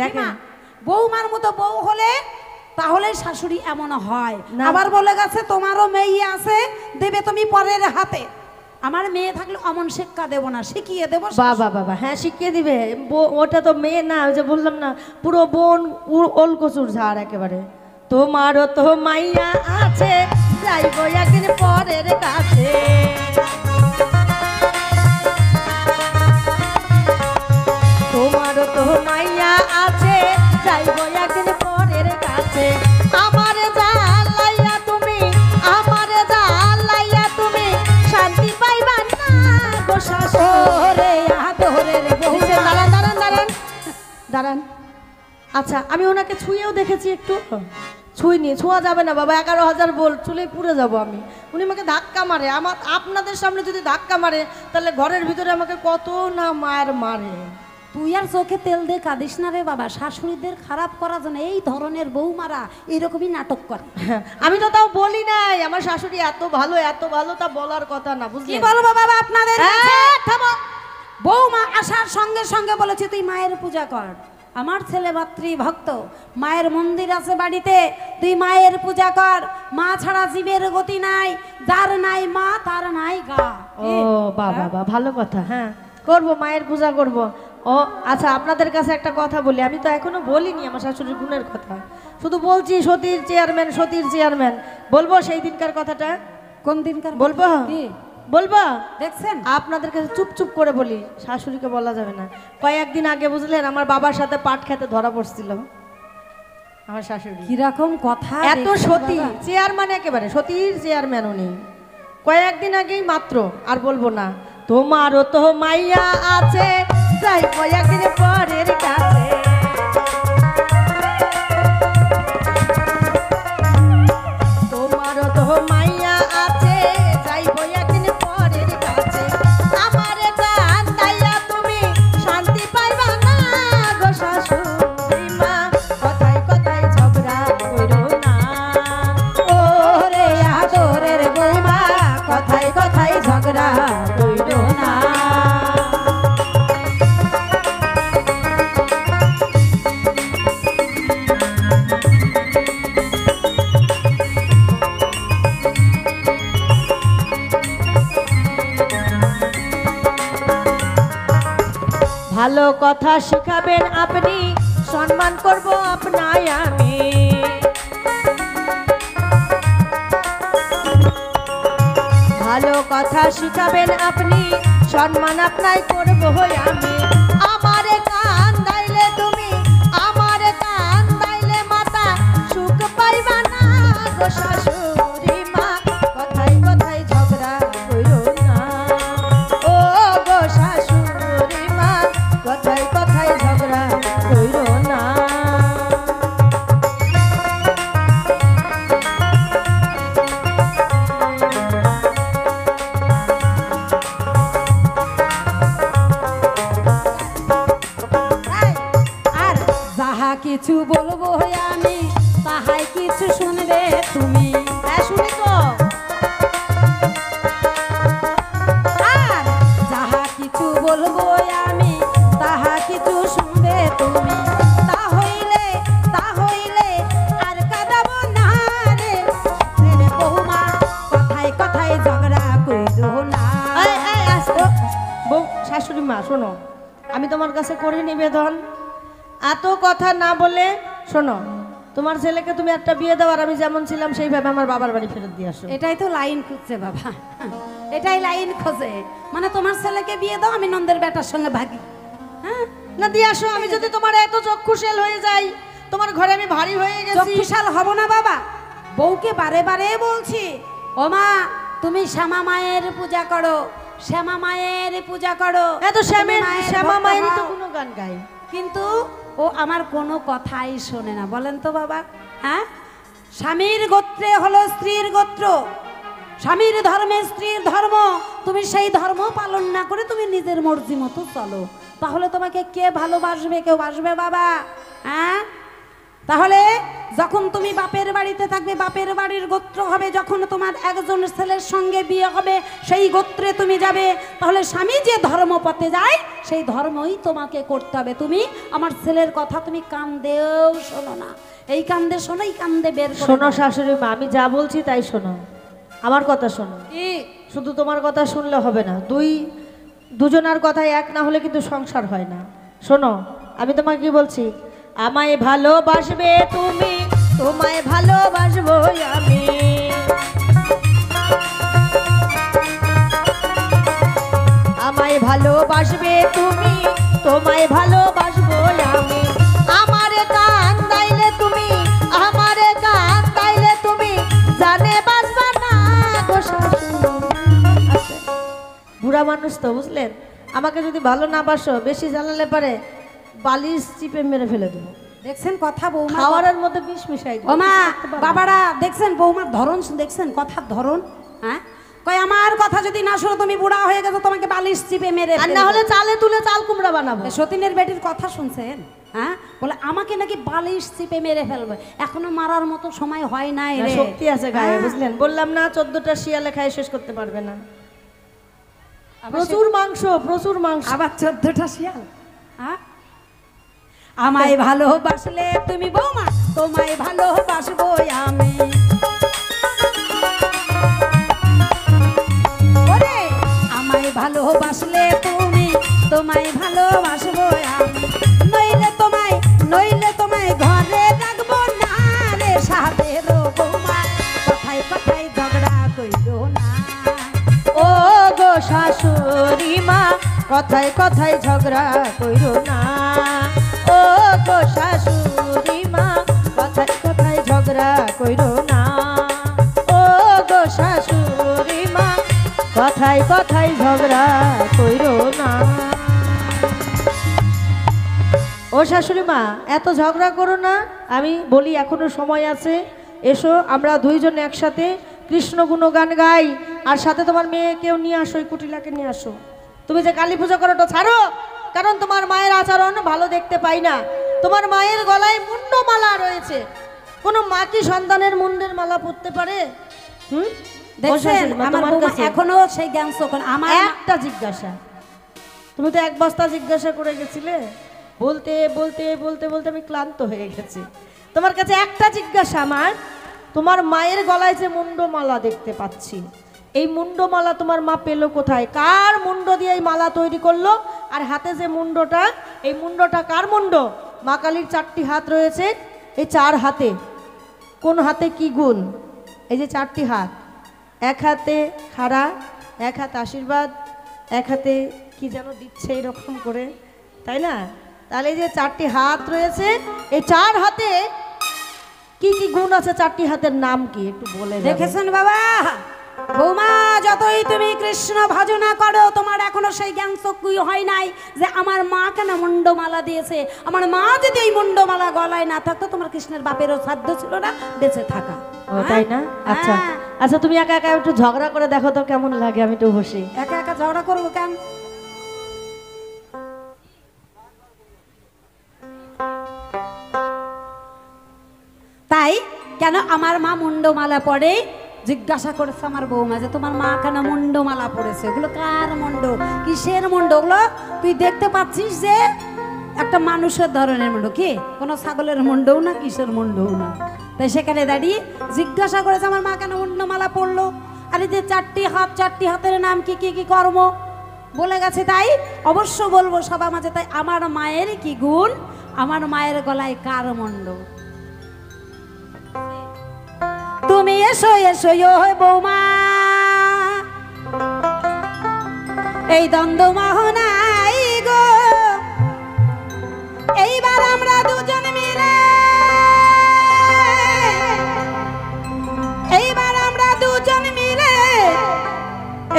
[SPEAKER 1] দেখেন বৌমার মতো বউ হলে তাহলে শাশুড়ি এমন হয়। আবার বলে গেছে তোমারও মেয়ে আছে, দেবে তুমি পরের হাতে। আমার মেয়ে থাকলে অমন শিক্ষা দেবো না, শিখিয়ে দেবো।
[SPEAKER 2] বাবা বাবা হ্যাঁ শিখিয়ে দিবে। ওটা তো মেয়ে না, ওই যে বললাম না, পুরো বোন ওলকচুর ঝাড় একেবারে। তোমারও তো মাইয়া আছে, যাইব একদিন পরের কাছে। তোমারও তো মাইয়া আছে, যাইব একদিন পরের কাছে। আমারে জালাইয়া তুমি, আমারে জালাইয়া তুমি শান্তি পাইবা না গো শাশুড়ি আদরের বৌমা। দাঁড়ান দাঁড়ান দাঁড়ান দাঁড়ান। আচ্ছা আমি ওনাকে ছুঁয়েও দেখেছি, একটু ছুঁইনি, ছোঁয়া যাবে না বাবা, 11,000 ভোল্ট চুলেই পুড়ে যাব আমি। উনি আমাকে ধাক্কা মারে, আমার আপনাদের সামনে যদি ধাক্কা মারে তাহলে ঘরের ভিতরে আমাকে কত না মার মারে।
[SPEAKER 1] তুই আর চোখে তেল দিয়ে কাঁদিস না রে বাবা। শাশুড়িদের খারাপ করার জন্য এই ধরনের বৌমারা এরকমই নাটক করে।
[SPEAKER 2] আমি তো তাও বলি নাই আমার শাশুড়ি এত ভালো এত ভালো, তা বলার কথা না, বুঝলি?
[SPEAKER 1] কি বলবো বাবা আপনাদের? বৌমা আসার সঙ্গে সঙ্গে বলেছে তুই মায়ের পূজা কর। আমার ছেলে মাতৃ ভক্ত, মায়ের মন্দির আছে বাড়িতে, তুই মায়ের পূজা কর। মা ছাড়া জীবের গতি নাই, যার নাই মা তার নাই গা।
[SPEAKER 2] ও বাবা ভালো কথা, হ্যাঁ করব, মায়ের পূজা করব। ও আচ্ছা আপনাদের কাছে একটা কথা বলি, আমি তো এখনো বলিনি আমার শাশুড়ির গুণের কথা, শুধু বলছি সতীর চেয়ারম্যান, সতীর চেয়ারম্যান। বলবো সেই দিনকার কথাটা?
[SPEAKER 1] কোন দিনকার
[SPEAKER 2] বলবো? বলবো?
[SPEAKER 1] দেখছেন
[SPEAKER 2] আপনাদের কাছে চুপ চুপ করে বলি, শাশুড়িকে বলা যাবে না। কয়েকদিন আগে বুঝলেন আমার বাবার সাথে পাট খেতে ধরা পড়ছিল আমার শাশুড়ি।
[SPEAKER 1] কিরকম কথা,
[SPEAKER 2] এত সতী চেয়ারম্যান, একেবারে সতীর চেয়ারম্যান উনি। কয়েকদিন আগেই মাত্র, আর বলবো না। তোমারও তো মাইয়া আছে, যাই কয়েকদিন পরের কাছে। তোমারও তো মাইয়া আছে, যাই কয়েকদিন পরের কাছে। আমারে জানাইয়া তুমি শান্তি পাইবা না গো শাশুড়ি মা, কথায় কথায় ঝগড়া করো না।
[SPEAKER 1] ও রে আদরের বৌমা, কথায় কথায় ঝগড়া কইরো না।
[SPEAKER 2] ভালো কথা শিখাবেন আপনি, সম্মান করব আপনায় আমি। ভালো কথা শিখাবেন আপনি, সম্মান আপনায় করব আমি। আমারে কান দাইলে তুমি, আমারে কান দাইলে মাতা সুখ পাইবা না গো শাশুড়ি মা, কথায় কথায় ঝগড়া কইরো না। ও গো শাশুড়ি মা, কথায় কথায় ঝগড়া কইরো না।
[SPEAKER 1] আর যাহা কিছু বলবো আমি তাহাই কিছু শুনবে তুমি।
[SPEAKER 2] হ্যাঁ শুনি তো।
[SPEAKER 1] আর যাহা কিছু বলবো আমি তাহা কিছু শুনবে তুমি। তা হইলে আর কাঁদাবো না রে রে বৌমা, কথায় কথায় ঝগড়া কইরো না।
[SPEAKER 2] এই, এই, আস্তে। বউ শাশুড়ি মা শোনো, আমি তোমার কাছে করি নিবেদন, এত কথা না বলে শোনো, তোমার ছেলেকে তুমি একটা বিয়ে দাও, আর আমি যেমন ছিলাম সেইভাবে আমার বাবার বাড়ি ফেরত দিয়ে আসো।
[SPEAKER 1] এটাই তো লাইন খুঁজছে বাবা, এটাই লাইন খোঁজে। মানে তোমার ছেলেকে বিয়ে দাও, আমি নন্দের বেটার সঙ্গে ভাগি। হ্যাঁ
[SPEAKER 2] না দিয়ে আসো। আমি যদি তোমার এত চক্ষুশাল হয়ে যাই, তোমার ঘরে আমি ভারী হয়ে গেছি।
[SPEAKER 1] চক্ষুশাল হব না বাবা, বউকে বারে বারে বলছি, ও মা তুমি শ্যামা মায়ের পূজা করো, শ্যামা মায়ের পূজা করো।
[SPEAKER 2] এত শ্যামের শ্যামা
[SPEAKER 1] ভক্ত
[SPEAKER 2] মায়েরই তো
[SPEAKER 1] হও।
[SPEAKER 2] কোনো গান গাই,
[SPEAKER 1] কিন্তু ও আমার কোনো কথাই শোনে না। বলেন তো বাবা, হ্যাঁ স্বামীর গোত্রে হলো স্ত্রীর গোত্র, স্বামীর ধর্মে স্ত্রীর ধর্ম। তুমি সেই ধর্ম পালন না করে তুমি নিজের মর্জি মতো চলো, তাহলে তোমাকে কে ভালোবাসবে? কেউ বাসবে বাবা? হ্যাঁ তাহলে যখন তুমি বাপের বাড়িতে থাকবে, বাপের বাড়ির গোত্র হবে, যখন তোমার একজন ছেলের সঙ্গে বিয়ে হবে সেই গোত্রে তুমি যাবে, তাহলে স্বামী যে ধর্মপথে যায় সেই ধর্মই তোমাকে করতে হবে। তুমি আমার ছেলের কথা তুমি কান দেও শোনো না, এই কান্দে শোনো, এই কান্দে বের করো
[SPEAKER 2] শোনো
[SPEAKER 1] না।
[SPEAKER 2] শাশুড়ি মা, আমি যা বলছি তাই শোনো, আমার কথা শোনো।
[SPEAKER 1] কি
[SPEAKER 2] শুধু তোমার কথা শুনলে হবে না, দুজনার কথায় এক না হলে কিন্তু সংসার হয় না। শোনো, আমি তোমাকে কি বলছি, আমায় ভালোবাসবে তুমি, তোমায় ভালোবাসবো আমি। আমায় ভালোবাসবে তুমি, তোমায় ভালোবাসবো আমি। আমারে কান দাইলে তুমি, আমারে কান দাইলে তুমি, জানে বাসবা না গো শাশুড়ি। আচ্ছা, বুড়া মানুষ তো বুঝলেন, আমাকে যদি ভালো না বাসো, বেশি জ্বালালে পারে বালিশ চিপে মেরে ফেলে দেবো।
[SPEAKER 1] দেখছেন কথা বৌমা,
[SPEAKER 2] খাওয়ারের মধ্যে বিষ মিশাই দেবো।
[SPEAKER 1] ও মা বাবারা দেখছেন বৌমার ধরন, দেখছেন কথার ধরন। হ্যাঁ কই আমার কথা যদি না শোনো, তুমি বুড়া হয়ে গেছো, তোমাকে বালিশ চিপে মেরে
[SPEAKER 2] আর না হলে চালে তুলে চাল কুমড়া বানাবো।
[SPEAKER 1] সতীনের বেটির কথা শুনছেন? হ্যাঁ বলে আমাকে নাকি বালিশ চিপে মেরে ফেলবে, এখনো মারার মতো সময় হয় নাই
[SPEAKER 2] না,
[SPEAKER 1] রে।
[SPEAKER 2] শক্তি আছে গায়ে, বুঝলেন? বললাম না 14টা শিয়ালে খায় শেষ করতে পারবে না। প্রচুর মাংস, প্রচুর মাংস।
[SPEAKER 1] আবার 14টা শিয়াল। হ্যাঁ আমায় ভালোবাসলে তুমি বৌমা, তোমায় ভালোবাসবো আমি। ওরে আমায় ভালোবাসলে তুমি, তোমায় ভালোবাসবো আমি। নইলে তোমায় ঘরে রাখবো না রে সাধের বৌমা, কথায় কথায় ঝগড়া কইরো না।
[SPEAKER 2] ও গো শাশুড়ি মা, কথায় কথায় ঝগড়া কইরো না। ও গো শাশুড়ি মা, কথায় কথায় ঝগড়া কইরো না। ও গো শাশুড়ি মা, কথায় কথায় ঝগড়া কইরো না। ও শাশুড়ি মা, এত ঝগড়া করো না, আমি বলি এখনো সময় আছে, এসো আমরা দুইজন একসাথে কৃষ্ণ গুণগান গাই, আর সাথে তোমার মেয়েকেও নিয়ে আসো, ওই কুটিলাকে নিয়ে আসো। তুমি যে কালী পুজো করো তো ছাড়ো, কারণ তোমার মায়ের আচরণ ভালো দেখতে পাই না। তোমার মায়ের গলায় মুন্ডমালা রয়েছে, কোনো মা কি সন্তানের মুন্ডের মালা পরতে পারে?
[SPEAKER 1] দেখছেন
[SPEAKER 2] শাশুড়ি মা,
[SPEAKER 1] আমার
[SPEAKER 2] তোমার
[SPEAKER 1] বৌমা
[SPEAKER 2] কাছে
[SPEAKER 1] এখনো সেই জ্ঞান শোকন। আমার
[SPEAKER 2] একটা জিজ্ঞাসা, তুমি তো এক বস্তা জিজ্ঞাসা করে গেছিলে, বলতে বলতে বলতে বলতে আমি ক্লান্ত হয়ে গেছি। তোমার কাছে একটা জিজ্ঞাসা আমার, তোমার মায়ের গলায় যে মুন্ডমালা দেখতে পাচ্ছি, এই মুন্ডমালা তোমার মা পেলো কোথায়? কার মুন্ড দিয়ে এই মালা তৈরি করলো? আর হাতে যে মুন্ডটা, এই মুন্ডটা কার মুন্ড? মা কালীর 4টি হাত রয়েছে। এই 4 হাতে কোন হাতে কি গুণ? এই যে 4টি হাত, এক হাতে খাড়া, এক হাতে আশীর্বাদ, এক হাতে কি যেন দিচ্ছে এরকম করে, তাই না? তাহলে এই যে 4টি হাত রয়েছে, এই 4 হাতে কি কি গুণ আছে? 4টি হাতের নাম কি একটু বলে দেবেন?
[SPEAKER 1] দেখেছেন বাবা, বৌমা যতই তুমি কৃষ্ণ ভজনা করো, তোমার এখনো সেই জ্ঞান চক্ষুই হয় নাই যে আমার মা কেন মুন্ডমালা দিয়েছে। আমার মা যদি এই মুন্ডমালা গলায় না থাকতো, তোমার কৃষ্ণের বাপেরও সাধ্য ছিল না বেঁচে থাকা।
[SPEAKER 2] ও তাই না? আচ্ছা
[SPEAKER 1] হ্যাঁ।
[SPEAKER 2] আচ্ছা, তুমি একা একা একটু ঝগড়া করে দেখো তো কেমন লাগে, আমি একটু বসি।
[SPEAKER 1] একা একা ঝগড়া করবো কেন? তাই কেন আমার মা মুন্ডমালা পরে? জিজ্ঞাসা করেছে আমার বৌমা যে তোমার মা কেন মুন্ডমালা পড়েছে, ওগুলো কার মুন্ড, কিসের মুন্ড ওগুলো? তুই দেখতে পাচ্ছিস যে একটা মানুষের ধরনের মুন্ড, কি কোনো ছাগলের মুন্ডও না, কিসের মুন্ডও না। তাই সেখানে দাঁড়িয়ে জিজ্ঞাসা করেছে আমার মা কেন মুন্ডমালা পড়লো। আর এই যে 4টি হাত, 4টি হাতের নাম কি কি কি কর্ম বলে গেছে, তাই অবশ্য বলবো সবার মাঝে। তাই আমার মায়ের কি গুণ, আমার মায়ের গলায় কার মুন্ড? তুমি এসো এসো বৌমা, এই দ্বন্দ্ব মোহনাই গো, এইবার আমরা দুজন মিলে, এইবার আমরা দুজন মিলে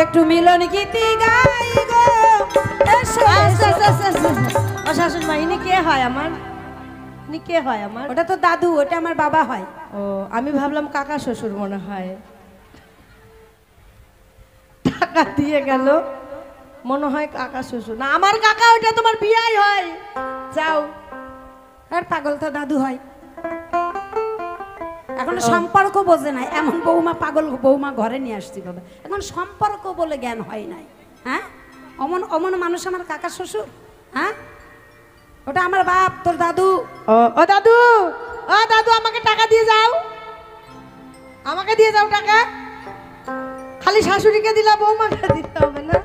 [SPEAKER 1] একটু মিলন গীতি গাই গো। এসো এসো।
[SPEAKER 2] ও শাশুড়ি মা, ইনি কে হয় আমার? ইনি কে হয় আমার?
[SPEAKER 1] ওটা তো দাদু, ওটা আমার বাবা হয়।
[SPEAKER 2] ও, আমি ভাবলাম কাকা শ্বশুর মনে হয়। টাকা দিয়ে গেল, মনে হয় কাকা শ্বশুর। না, আমার কাকা, ওটা তোমার বিয়াই হয়। যাও।
[SPEAKER 1] আর পাগল তো দাদু হয়। এখন সম্পর্ক বোঝে নাই, এমন বৌমা পাগল বৌমা ঘরে নিয়ে আসছি বাবা। এখন সম্পর্ক বলে জ্ঞান হয় নাই। হ্যাঁ, অমন অমন মানুষ আমার কাকা শ্বশুর। হ্যাঁ, ওটা আমার বাপ, তোর দাদু।
[SPEAKER 2] ও দাদু, ও দাদু, আমাকে টাকা দিয়ে যাও, আমাকে দিয়ে যাও টাকা। খালি শাশুড়িকে দিলা, বৌমাকে দিতে হবে না?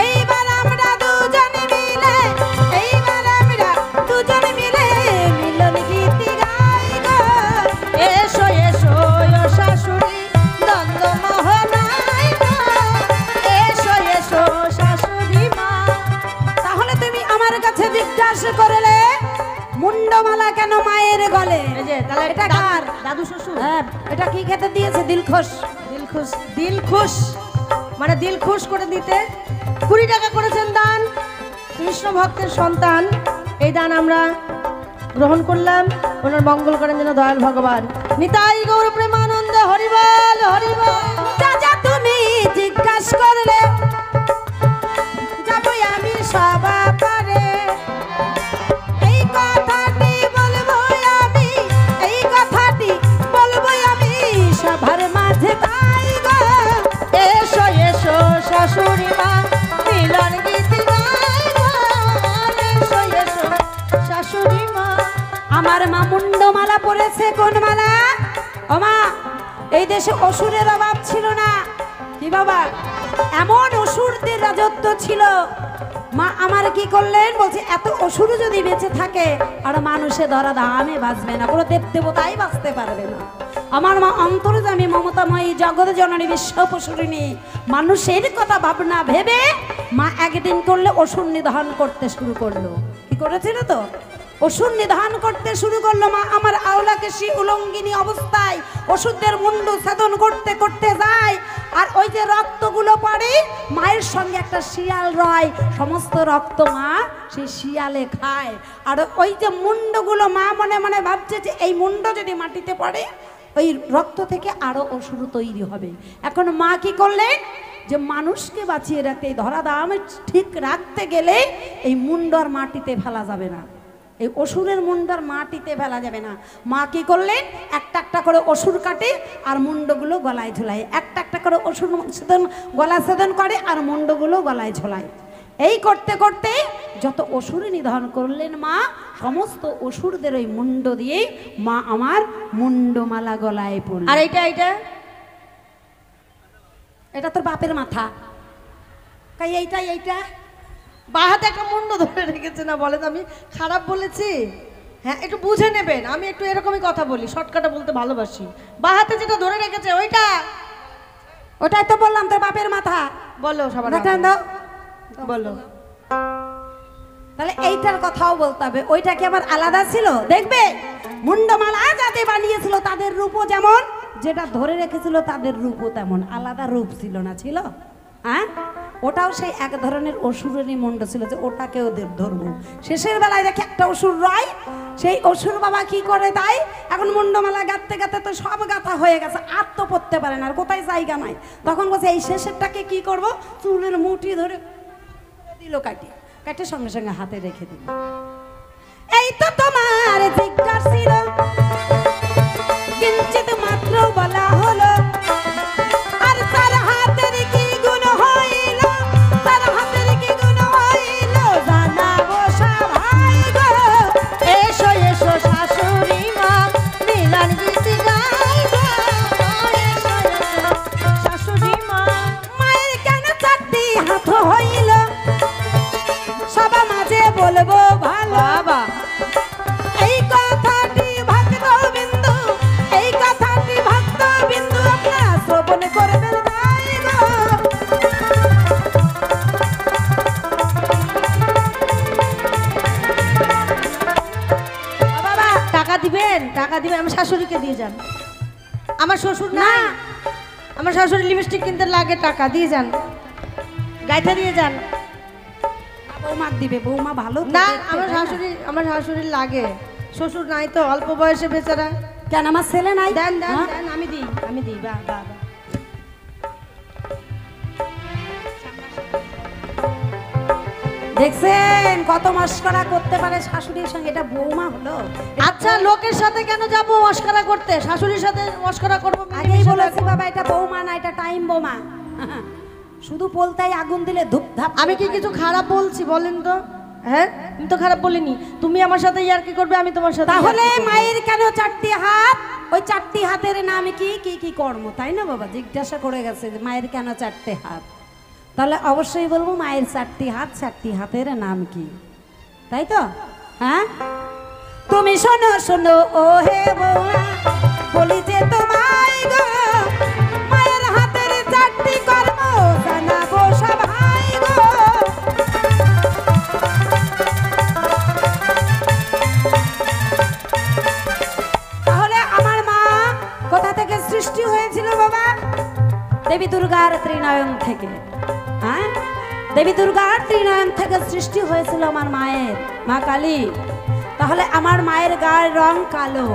[SPEAKER 1] এইবার আমরা দুজন মিলে, এইবার আমরা দুজন মিলে মিলন গীতি গাই গো।
[SPEAKER 2] এসো এসো ও শাশুড়ি, দ্বন্দ্ব মোহনাই গো। এসো এসো শাশুড়ি মা।
[SPEAKER 1] তাহলে তুমি আমার কাছে জিজ্ঞাসা করলে মুন্ডমালা কেন মায়ের গলে?
[SPEAKER 2] এই যে তাহলে
[SPEAKER 1] এটা কার?
[SPEAKER 2] দাদু শ্বশুর।
[SPEAKER 1] হ্যাঁ, এটা কি খেতে দিয়েছে? দিলখুশ।
[SPEAKER 2] দিলখুশ, দিলখুশ মানে দিল খুশ করে দিতে। 20 টাকা করেছেন দান, কৃষ্ণ ভক্তের সন্তান। এই দান আমরা গ্রহণ করলাম, ওনার মঙ্গল করেন যেন দয়াল ভগবান। নিতাই গৌর প্রেমানন্দ, হরিবল হরিবল।
[SPEAKER 1] যা তুমি জিজ্ঞাসা করলে যাবো আমি সবা পারে, এই কথাটি বলবো আমি, এই কথাটি বলবো আমি সবার মাঝে। তাই গো
[SPEAKER 2] এসো এসো শাশুড়ি মা, মিলন গীতি গাই গো। এসো এসো শাশুড়ি মা।
[SPEAKER 1] আমার মা মুন্ডমালা পড়েছে। কোন মালা? ও মা, এই দেশে অসুরের অভাব ছিল না। কি বাবা, এমন অসুরদের রাজত্ব ছিল। মা আমার কি করলেন? বলছে এত অসুর যদি বেঁচে থাকে আর মানুষে ধরা দামে বাঁচবে না, কোনো দেব দেবতাই বাঁচতে পারবে না। আমার মা অন্তর্যামী মমতাময়ী জগৎ জননী বিশ্বপসুরিণী, মানুষের কথা ভাবনা ভেবে মা একদিন করলে অসুর নিধন করতে শুরু করলো। কি করেছিল তো? অসুর নিধন করতে শুরু করলো। মা আমার আওলাকেশী উলঙ্গিনী অবস্থায় অসুরদের মুন্ডু ছেদন করতে করতে যায়। আর ওই যে রক্তগুলো পড়ে, মায়ের সঙ্গে একটা শিয়াল রয়, সমস্ত রক্ত মা সেই শিয়ালে খায়। আর ওই যে মুন্ডগুলো মা মনে মনে ভাবছে যে এই মুন্ড যদি মাটিতে পড়ে, ওই রক্ত থেকে আরো অসুর তৈরি হবে। এখন মা কি করলেন? যে মানুষকে বাঁচিয়ে রাখতে, এই ধরা দাম ঠিক রাখতে গেলে এই মুন্ডর মাটিতে ফেলা যাবে না, এই অসুরের মুন্ডর মাটিতে ফেলা যাবে না। মা কি করলেন? একটা একটা করে অসুর কাটে আর মুন্ডগুলো গলায় ঝোলায়, একটা একটা করে অসুর গলা ছেদন করে আর মুন্ডগুলো গলায় ঝোলায়। এই করতে করতে যত অসুর নিধন করলেন মা, সমস্ত অসুরদের ওই মুন্ড দিয়ে মা আমার মুন্ডমালা গলায় পড়ল।
[SPEAKER 2] আর এইটা এইটা
[SPEAKER 1] এটা তোর বাপের মাথা। তাই এইটা
[SPEAKER 2] বা হাতে একটা মুন্ড ধরে রেখেছে না, বলেন আমি খারাপ বলেছি? হ্যাঁ, একটু বুঝে নেবেন, আমি একটু এরকমই কথা বলি, শর্টকাটে বলতে ভালোবাসি। বা হাতে যেটা ধরে রেখেছে ওইটা,
[SPEAKER 1] ওটাই তো বললাম তোর বাপের মাথা।
[SPEAKER 2] বলো সবার
[SPEAKER 1] দেখান দাও।
[SPEAKER 2] বলো।
[SPEAKER 1] তাহলে এইটার কথাও বলতে হবে, ওইটা কি আবার আলাদা ছিল? দেখবে মুন্ডমালা যাতে বানিয়েছিল তাদের রূপও যেমন, যেটা ধরে রেখেছিল তাদের রূপও তেমন, আলাদা রূপ ছিল না, ছিল? হ্যাঁ, ওটাও সেই এক ধরনের অসুরেরই মুন্ড ছিল, যে ওটাকে ওদের ধরবো। শেষের বেলায় দেখে একটা অসুর রয়, সেই অসুর বাবা কি করে, তাই এখন মুন্ডমালা গাঁথতে গাঁথতে তো সব গাঁথা হয়ে গেছে, আর তো পড়তে পারে না, আর কোথায় জায়গা নাই। তখন বলছে এই শেষেরটাকে কি করব, চুলের মুঠি ধরে দিল, কাটে সঙ্গে সঙ্গে হাতে রেখে দিল। এই তো তোমার জিজ্ঞাসা ছিল, কিঞ্চিত মাত্র বলা হলো, আর তার হাতের কি গুণ হইল, তার হাতের কি গুণ হইল জানাবো সবাই গো।
[SPEAKER 2] এসো এসো শাশুড়ি মা, মিলন গীত গাইব। এসো এসো শাশুড়ি মা।
[SPEAKER 1] মায়ের কেন চারটি হাত হইল, সবার মাঝে বলবো ভালো।
[SPEAKER 2] বাবা,
[SPEAKER 1] এই কথাটি ভক্তবিন্দু, এই কথাটি ভক্তবিন্দু আপনারা শ্রবণ করবেন তাই গো। বাবা
[SPEAKER 2] টাকা দিবেন? টাকা দিবেন, আমার শাশুড়িকে দিয়ে যান। আমার শ্বশুর না, আমার শাশুড়ি লিপস্টিক কিনতে লাগে, টাকা দিয়ে যান, গাইতে দিয়ে যান।
[SPEAKER 1] বৌমা দিবে, বৌমা ভালো তো
[SPEAKER 2] না,
[SPEAKER 1] দেখতে,
[SPEAKER 2] আমার
[SPEAKER 1] তাই না?
[SPEAKER 2] আমার শাশুড়ির লাগে, শ্বশুর নাই তো, অল্প বয়সে বেচারা।
[SPEAKER 1] কেন আমার ছেলে নাই?
[SPEAKER 2] দেন দেন
[SPEAKER 1] হ্যাঁ?
[SPEAKER 2] দেন, আমি দিই বা বা বা।
[SPEAKER 1] দেখছেন কত মস্করা করতে পারে শাশুড়ির সঙ্গে, এটা বৌমা হলো।
[SPEAKER 2] আচ্ছা, লোকের সাথে কেন যাবো মস্করা করতে, শাশুড়ির সাথে মস্করা করবো?
[SPEAKER 1] আগেই বলেছি বাবা, এটা বৌমা না, এটা টাইম বোমা। শুধু বলতেই আগুন দিলে ধুপ ধাপ।
[SPEAKER 2] আমি কি কিছু খারাপ বলছি বলেন তো? হ্যাঁ, আমি তো খারাপ বলিনি। তুমি আমার সাথে ইয়ার কি করবে, আমি তোমার সাথে।
[SPEAKER 1] তাহলে মায়ের কেন চারটি হাত, ওই চারটি হাতের নামে কি কি কি কর্ম, তাই না বাবা? জিজ্ঞাসা করে গেছে যে মায়ের কেন চারটে হাত, তাহলে অবশ্যই বলবো মায়ের চারটি হাত, চারটি হাতের নাম কি, তাই তো? হ্যাঁ, তুমি শোনো শোনো ও হে বৌমা, বলি যে তোমায় গো, মায়ের হাতের চারটি কর্ম জানাবো সবাই গো। তাহলে আমার মা কোথা থেকে সৃষ্টি হয়েছিল বাবা? দেবী দুর্গার ত্রিনয়ন থেকে। হ্যাঁ, দেবী দুর্গার ত্রিনয়ন থেকে সৃষ্টি হয়েছিল আমার মায়ের, মা কালী। তাহলে আমার মায়ের গায়ের রং কালো।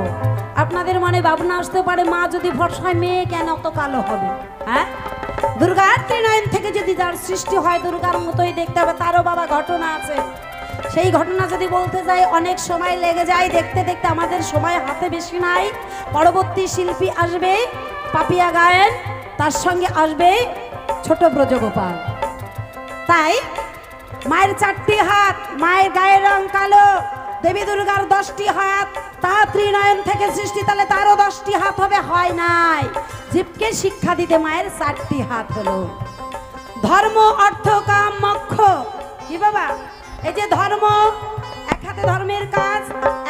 [SPEAKER 1] আপনাদের মনে ভাবনা আসতে পারে, মা যদি ভরসায় মেয়ে কেন অত কালো হবে? হ্যাঁ, দুর্গার ত্রিনয়ন থেকে যদি যার সৃষ্টি হয় দুর্গার মতোই দেখতে হবে, তারও বাবা ঘটনা আছে। সেই ঘটনা যদি বলতে যাই অনেক সময় লেগে যায়, দেখতে দেখতে আমাদের সময় হাতে বেশি নাই। পরবর্তী শিল্পী আসবে পাপিয়া গায়েন, তার সঙ্গে আসবে ছোট ব্রজগোপাল। তাই মায়ের চারটি হাত, মায়ের গায়ের রং কালো, দেবী দুর্গার 10টি হাত, তা ত্রিনয়ন থেকে সৃষ্টি, তাহলে তারও 10টি হাত হবে, হয় নাই। জীবকে শিক্ষা দিতে মায়ের 4টি হাত হলো। ধর্ম অর্থ কাম মোক্ষ, কি বাবা? এই যে ধর্ম, এক হাতে ধর্মের কাজ,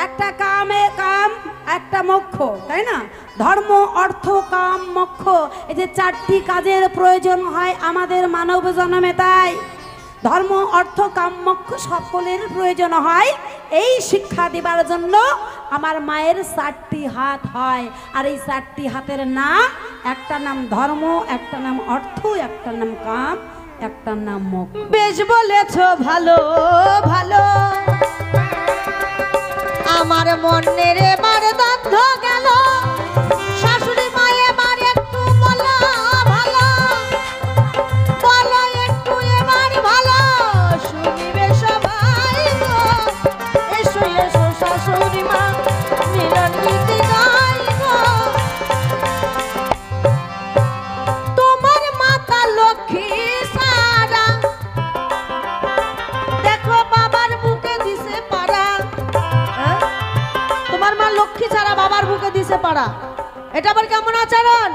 [SPEAKER 1] একটা কামে কাম, একটা মোক্ষ, তাই না? ধর্ম অর্থ কাম মোক্ষ, এই যে 4টি কাজের প্রয়োজন হয় আমাদের মানব জন্মে। তাই ধর্ম অর্থ কাম মোক্ষ সকলের প্রয়োজন হয়। এই শিক্ষা দিবার জন্য আমার মায়ের 4টি হাত হয়। আর এই 4টি হাতের নাম, একটা নাম ধর্ম, একটা নাম অর্থ, একটা নাম কাম, একটা নাম মোক্ষ।
[SPEAKER 2] বেশ বলেছো, ভালো ভালো, আমার মনের এবার দগ্ধ গেল। শাশুড়ি মা এবার একটু বলো ভালো, বলো একটু এবার ভালো, শুনিবে সবাই গো। এসো এসো শাশুড়ি মা, মিলন গীত গাইব। তোমার মাতা লক্ষ্মী সারা এটা আবার কেমন আচরণ?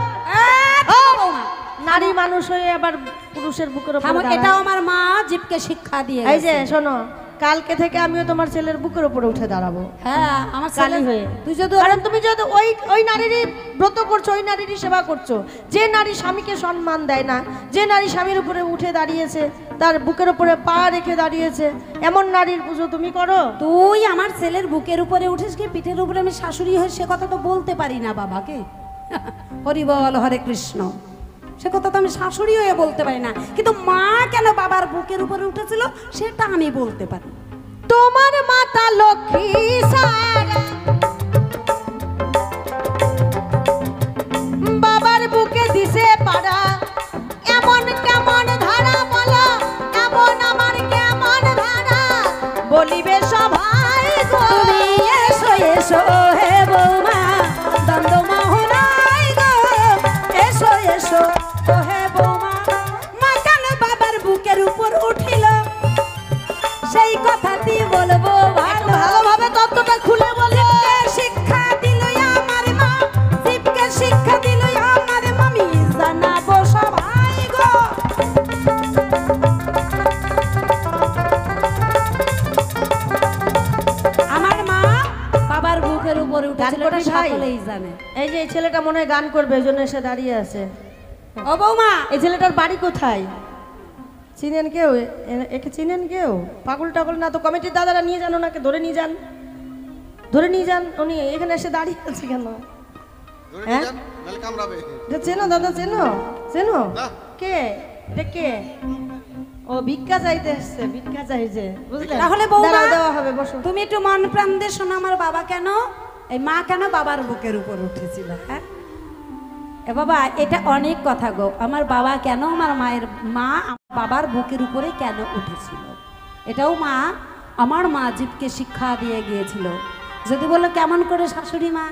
[SPEAKER 1] ও বৌমা,
[SPEAKER 2] নারী মানুষ হয়ে আবার পুরুষের বুকের উপর দাঁড়ায়।
[SPEAKER 1] এটাও আমার মা জীবকে শিক্ষা দিয়ে
[SPEAKER 2] এই যে
[SPEAKER 1] গেছে।
[SPEAKER 2] শোনো, কালকে থেকে আমিও তোমার ছেলের বুকের উপরে উঠে দাঁড়াবো।
[SPEAKER 1] হ্যাঁ, আমার
[SPEAKER 2] কালী
[SPEAKER 1] ছেলে
[SPEAKER 2] হয়ে।
[SPEAKER 1] তুই যদি
[SPEAKER 2] কারণ তুমি যদি ওই নারীরই ব্রত করছো, ওই নারীরই সেবা করছো। যে নারী স্বামীকে সম্মান দেয় না, যে নারী স্বামীর উপরে উঠে দাঁড়িয়েছে, তার বুকের উপরে পা রেখে দাঁড়িয়েছে, এমন নারীর পুজো তুমি করো?
[SPEAKER 1] তুই আমার ছেলের বুকের উপরে উঠিস কি পিঠের উপরে আমি শাশুড়ি হয়ে সে কথা তো বলতে পারি না বাবাকে। হরি বল হরে কৃষ্ণ, সে কথা তো আমি শাশুড়ি হয়ে বলতে পারি না, কিন্তু মা কেন বাবার বুকের উপরে উঠেছিল সেটা আমি বলতে পারি।
[SPEAKER 2] তোমার মাতা লক্ষ্মী সারা বাবার বুকে দিছে পাড়া, এমন কেমন ধারা বলো, এমন আমার কেমন ধারা বলিবে সবাই গো।
[SPEAKER 1] তুমি এসো এসো হে বৌমা দ্বন্দ্ব মোহনাই গো, এসো এসো ও হে বৌমা। মা কেন বাবার বুকের উপর উঠিল সেই কথাটি বলবো ভালো।
[SPEAKER 2] ভালোভাবে তত্ত্বটা খুলে বলো।
[SPEAKER 1] শিক্ষা দিল আমার মা, জীবকে শিক্ষা দিল আমার মামি, জানাবো সবাই গো। আমার মা বাবার বুকের উপরে উঠেছিল,
[SPEAKER 2] গান করবি ভাই?
[SPEAKER 1] সকলেই জানে।
[SPEAKER 2] এই যে এই ছেলেটা মনে হয় গান করবে, এই জন্য এসে দাঁড়িয়ে আছে।
[SPEAKER 1] ও বৌমা,
[SPEAKER 2] এই ছেলেটার বাড়ি কোথায় চিনেন কেউ? একে চিনেন কেউ? পাগল টাগল না তো? কমিটির দাদারা নিয়ে যান, ওনাকে ধরে নিয়ে যান, ধরে নিয়ে যান। উনি এখানে এসে দাঁড়িয়ে আছে কেন? হ্যাঁ, এটা চেনো দাদা? চেনো? চেনো? কে এটা? কে? ও ভিক্ষা চাইতে এসছে, ভিক্ষা চাইছে, বুঝলে?
[SPEAKER 1] তাহলে বৌমা
[SPEAKER 2] দাঁড়াও, দেওয়া হবে, বসো।
[SPEAKER 1] তুমি একটু মন প্রাণ দিয়ে শোনো, আমার বাবা কেন, এই মা কেন বাবার বুকের উপর উঠেছিল। হ্যাঁ এ বাবা, এটা অনেক কথা গো। আমার বাবা কেন, আমার মায়ের মা বাবার বুকের উপরে কেন উঠেছিল, এটাও মা, আমার মা জীবকে শিক্ষা দিয়ে গিয়েছিল। যদি বলো কেমন করে শাশুড়ি মা,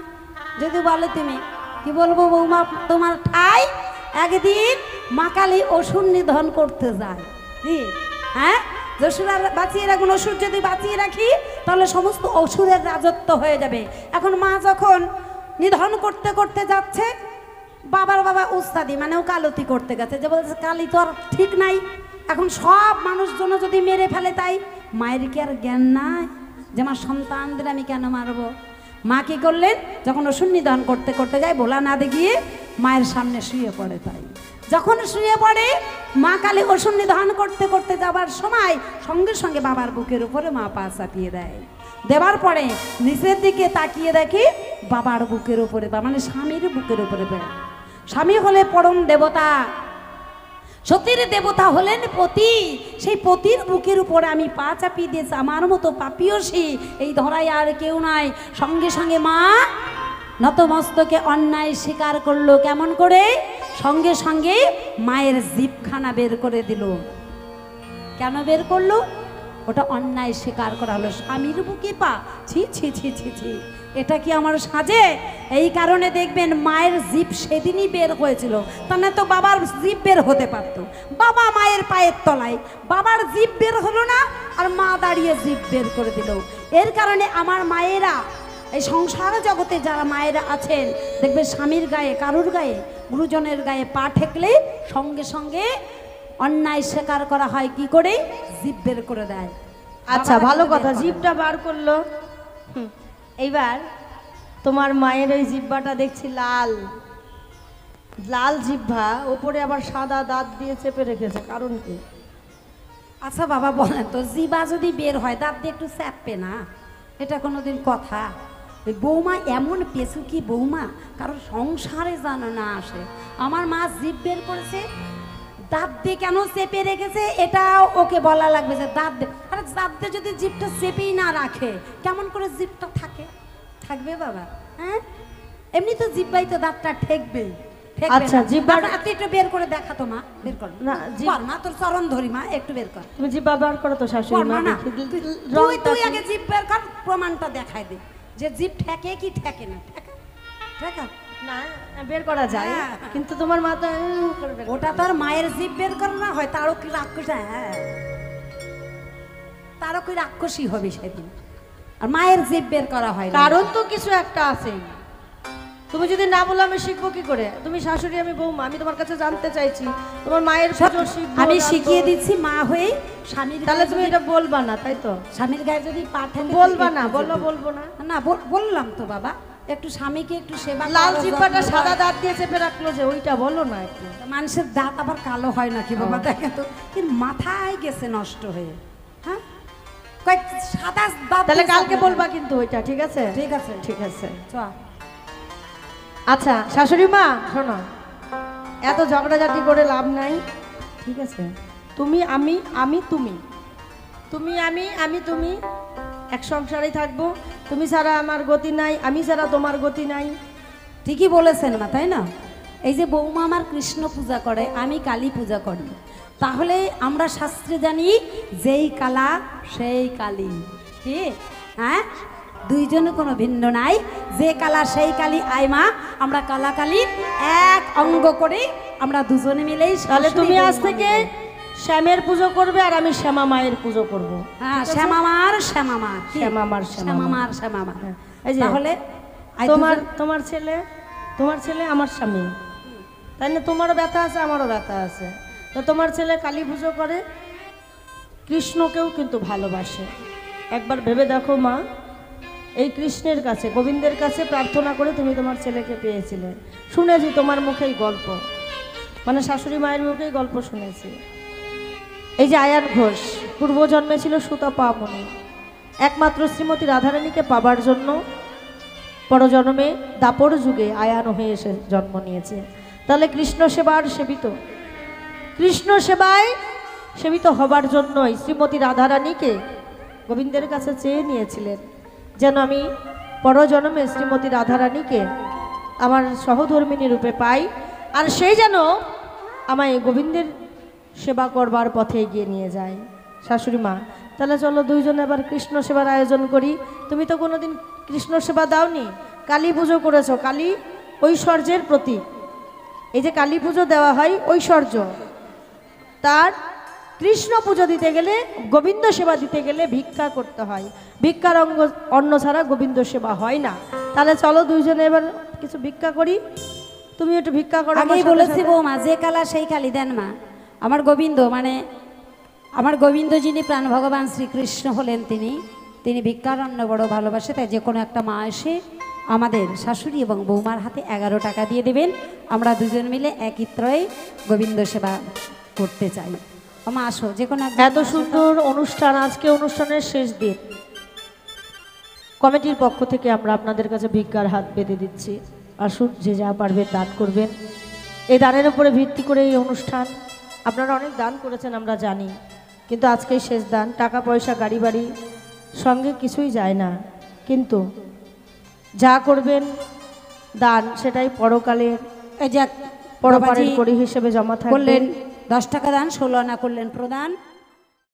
[SPEAKER 1] যদি বলো তুমি কি বলবো বৌমা, তোমার ঠাই একদিন মা কালী অসুর নিধন করতে যায়। কি হ্যাঁ, অসুর আর বাঁচিয়ে রাখুন, অসুর যদি বাঁচিয়ে রাখি তাহলে সমস্ত অসুরের রাজত্ব হয়ে যাবে। এখন মা যখন নিধন করতে করতে যাচ্ছে, বাবার বাবা উস্তাদি মানে ও কালতি করতে গেছে, যে বলছে কালী তো আর ঠিক নাই, এখন সব মানুষজন যদি মেরে ফেলে, তাই মায়ের কি আর জ্ঞান নাই যে আমার সন্তানদের আমি কেন মারবো। মা কি করলেন, যখন অসুর নিধন করতে করতে যায় ভোলানাথে গিয়ে মায়ের সামনে শুয়ে পড়ে। তাই যখন শুয়ে পড়ে, মা কালী অসুর নিধন করতে করতে যাবার সময় সঙ্গে সঙ্গে বাবার বুকের উপরে মা পা চাপিয়ে দেয়। দেওয়ার পরে নিচের দিকে তাকিয়ে দেখি বাবার বুকের উপরে, মানে স্বামীর বুকের উপরে, স্বামী হলে পরম দেবতা, সতীর দেবতা হলেন পতি, সেই পতির বুকের উপরে আমি পা চাপিয়ে দিয়েছি। আমার মতো পাপিয়সী এই ধরায় আর কেউ নাই। সঙ্গে সঙ্গে মা নতমস্তকে অন্যায় স্বীকার করলো। কেমন করে? সঙ্গে সঙ্গে মায়ের জিভখানা বের করে দিল। কেন বের করলো? ওটা অন্যায় স্বীকার করা হলো। স্বামীর বুকে পা, ছি ছি ছি ছি ছি, এটা কি আমার সাজে? এই কারণে দেখবেন মায়ের জিভ সেদিনই বের হয়েছিল, তা না তো বাবার জিভ বের হতে পারত। বাবা মায়ের পায়ের তলায়, বাবার জিভ বের হলো না, আর মা দাঁড়িয়ে জিভ বের করে দিল। এর কারণে আমার মায়েরা, এই সংসার জগতে যারা মায়েরা আছেন, দেখবে স্বামীর গায়ে, কারুর গায়ে, গুরুজনের গায়ে পা ঠেকলে সঙ্গে সঙ্গে অন্যায় স্বীকার করা হয়। কি করে? জিভ বের করে দেয়।
[SPEAKER 2] আচ্ছা, ভালো কথা, জিভটা বার করলো। এইবার তোমার মায়ের ওই জিহ্বাটা দেখছি লাল লাল জিহ্বা, ওপরে আবার সাদা দাঁত দিয়ে চেপে রেখেছে, কারণ কি?
[SPEAKER 1] আচ্ছা বাবা বলেন তো, জিবা যদি বের হয় দাঁত দিয়ে একটু চাপবে না? এটা কোনোদিন কথা? ওই বৌমা এমন পেছুকি বৌমা, কারোর সংসারে যেন না আসে। আমার মা জিভ বের করেছে, দাঁত দিয়ে কেন চেপে রেখেছে এটা ওকে বলা লাগবে যে দাঁত দিয়ে। আরে দাঁত দিয়ে যদি জিভটা চেপেই না রাখে, কেমন করে জিভটা থাকবে বাবা? হ্যাঁ, এমনি তো জিভবাই তো দাঁতটা ঠেকবেই।
[SPEAKER 2] আচ্ছা, জিহ্বার
[SPEAKER 1] আপনি একটু বের করে দেখা তো মা, বের কর
[SPEAKER 2] না,
[SPEAKER 1] মা, তোর চরণ ধরি মা, একটু বের কর।
[SPEAKER 2] তুমি জিহ্বা বার করো তো শাশুড়ি মা,
[SPEAKER 1] না,
[SPEAKER 2] দেখি।
[SPEAKER 1] তুই আগে জিভ বের কর, প্রমাণটা দেখাই দে যে জিভ ঠেকে কি ঠেকে না। ঠেকা
[SPEAKER 2] না, বের করা যায়,
[SPEAKER 1] হ্যাঁ।
[SPEAKER 2] কিন্তু তোমার মা তো করবে।
[SPEAKER 1] ওটা তোর মায়ের জিভ বের কর না হয়, তারও কি রাক্ষস? হ্যাঁ, তারও কি রাক্ষসী হবে সেদিন। আর মায়ের জিভ বের করা হয় না।
[SPEAKER 2] কারণ তো কিছু একটা আছে। তুমি যদি না বলো আমি শিখবো কি করে? তুমি শাশুড়ি, আমি বৌমা, আমি তোমার কাছে জানতে চাইছি তোমার মায়ের পুজো শিখবো।
[SPEAKER 1] আমি
[SPEAKER 2] জানবো।
[SPEAKER 1] শিখিয়ে দিচ্ছি মা হয়ে স্বামীর
[SPEAKER 2] তাহলে
[SPEAKER 1] গায়ে
[SPEAKER 2] তুমি
[SPEAKER 1] যদি-
[SPEAKER 2] এটা বলবা না, তাই তো?
[SPEAKER 1] স্বামীর গায়ে যদি পা ঠেকে
[SPEAKER 2] বলবা
[SPEAKER 1] তো
[SPEAKER 2] না,
[SPEAKER 1] একটু
[SPEAKER 2] বললো
[SPEAKER 1] যেতে।
[SPEAKER 2] বলবো না।
[SPEAKER 1] না বললাম তো বাবা, একটু স্বামীকে একটু সেবা
[SPEAKER 2] লাল
[SPEAKER 1] করো,
[SPEAKER 2] জিব্বাটা
[SPEAKER 1] যত্ন
[SPEAKER 2] সাদা
[SPEAKER 1] করো।
[SPEAKER 2] দাঁত দিয়ে চেপে রাখলো যে, ওইটা বলো না একটু।
[SPEAKER 1] মানুষের দাঁত আবার কালো হয় নাকি বাবা? দেখে তো কিন্তু মাথায় গেছে নষ্ট হয়ে। হ্যাঁ, কয়েক সাদা দাঁত
[SPEAKER 2] তাহলে
[SPEAKER 1] দিয়ে
[SPEAKER 2] কালকে
[SPEAKER 1] চাপবে।
[SPEAKER 2] বলবা কিন্তু ওইটা, ঠিক আছে?
[SPEAKER 1] ঠিক আছে
[SPEAKER 2] ঠিক আছে।
[SPEAKER 1] চ।
[SPEAKER 2] আচ্ছা শাশুড়ি মা শোনো, এত ঝগড়াঝাটি করে লাভ নাই, ঠিক আছে? তুমি আমি, আমি তুমি, তুমি আমি, আমি তুমি, এক সংসারেই থাকবো। তুমি ছাড়া আমার গতি নাই, আমি ছাড়া তোমার গতি নাই।
[SPEAKER 1] ঠিকই বলেছেন মা, তাই না? এই যে বৌমা আমার কৃষ্ণ পূজা করে, আমি কালী পূজা করি, তাহলে আমরা শাস্ত্রে জানি যেই কালা সেই কালী। কি? হ্যাঁ, দুইজনে কোনো ভিন্ন নাই, যে কালা সেই কালী। আয় মা, আমরা কালা কালীর এক অঙ্গ করে আমরা দুজনে মিলেই
[SPEAKER 2] তাহলে
[SPEAKER 1] শাশুড়ি
[SPEAKER 2] তুমি আজ
[SPEAKER 1] বৌমা
[SPEAKER 2] থেকে
[SPEAKER 1] মিলে।
[SPEAKER 2] শ্যামের পুজো করবে আর আমি শ্যামা মায়ের পুজো করব।
[SPEAKER 1] হ্যাঁ, শ্যামামার শ্যামামা, কি?
[SPEAKER 2] শ্যামামার শ্যামামা।
[SPEAKER 1] শ্যামামার শ্যামামা।
[SPEAKER 2] এই যে,
[SPEAKER 1] তাহলে আয়
[SPEAKER 2] তোমার
[SPEAKER 1] দুজন-
[SPEAKER 2] তোমার ছেলে, তোমার ছেলে আমার স্বামী, তাই না? তোমারও ব্যথা আছে, আমারও ব্যথা আছে। তো তোমার ছেলে কালী পুজো করে, কৃষ্ণকেও কিন্তু ভালোবাসে। একবার ভেবে দেখো মা, এই কৃষ্ণের কাছে, গোবিন্দের কাছে প্রার্থনা করে তুমি তোমার ছেলেকে পেয়েছিলে। শুনেছি তোমার মুখেই গল্প, মানে শাশুড়ি মায়ের মুখেই গল্প শুনেছি। এই যে আয়ান ঘোষ পূর্বজন্মে ছিল সুতপামণি, একমাত্র শ্রীমতী রাধারানীকে পাবার জন্য পরজন্মে দাপর যুগে আয়ান হয়ে এসে জন্ম নিয়েছে। তাহলে কৃষ্ণ সেবার সেবিত, কৃষ্ণ সেবায় সেবিত হবার জন্যই শ্রীমতী রাধারানীকে গোবিন্দের কাছে চেয়ে নিয়েছিলেন, যেন আমি পরজন্মে শ্রীমতী রাধারানীকে আমার সহধর্মিনী রূপে পাই, আর সেই যেন আমায় গোবিন্দের সেবা করবার পথে এগিয়ে নিয়ে যায়। শাশুড়ি মা, তাহলে চলো দুইজনে এবার কৃষ্ণ সেবার আয়োজন করি। তুমি তো কোনোদিন কৃষ্ণ সেবা দাওনি, কালী পুজো করেছো, কালী ঐশ্বর্যের প্রতীক। এই যে কালী পুজো দেওয়া হয় ঐশ্বর্য, তার কৃষ্ণ পুজো দিতে গেলে, গোবিন্দ সেবা দিতে গেলে ভিক্ষা করতে হয়। ভিক্ষার অন্ন ছাড়া গোবিন্দ সেবা হয় না। তাহলে চলো দুইজনে এবার কিছু ভিক্ষা করি। তুমি একটু ভিক্ষা করো। আমার
[SPEAKER 1] আগেই
[SPEAKER 2] সাথে
[SPEAKER 1] বলেছি
[SPEAKER 2] সাথে।
[SPEAKER 1] বৌমা, যে কালা সেই কালী দেন মা। আমার গোবিন্দ, মানে আমার গোবিন্দ যিনি প্রাণ ভগবান শ্রীকৃষ্ণ হলেন, তিনি ভিক্ষার অন্ন বড় ভালোবাসে। তাই যে কোনো একটা মা এসে আমাদের শাশুড়ি এবং বৌমার হাতে 11 টাকা দিয়ে দেবেন, আমরা দুজন মিলে একত্রই গোবিন্দ সেবা করতে চাই। মা আসো, যে কোনো একজন
[SPEAKER 2] এত সুন্দর অনুষ্ঠান, আজকে অনুষ্ঠানের শেষ দিন, কমিটির পক্ষ থেকে আমরা আপনাদের কাছে ভিক্ষার হাত পেতে দিচ্ছি। আসুন, যে যা পারবেন দান করবেন। এই দানের উপরে ভিত্তি করে এই অনুষ্ঠান। আপনারা অনেক দান করেছেন আমরা জানি, কিন্তু আজকেই শেষ দান। টাকা পয়সা গাড়ি বাড়ি সঙ্গে কিছুই যায় না, কিন্তু যা করবেন দান সেটাই পরকালের,
[SPEAKER 1] এই যে
[SPEAKER 2] পরপারের
[SPEAKER 1] বাবাজি
[SPEAKER 2] করি হিসেবে জমা থাকবে।
[SPEAKER 1] করলেন 10 টাকা দান, 16 আনা করলেন প্রদান।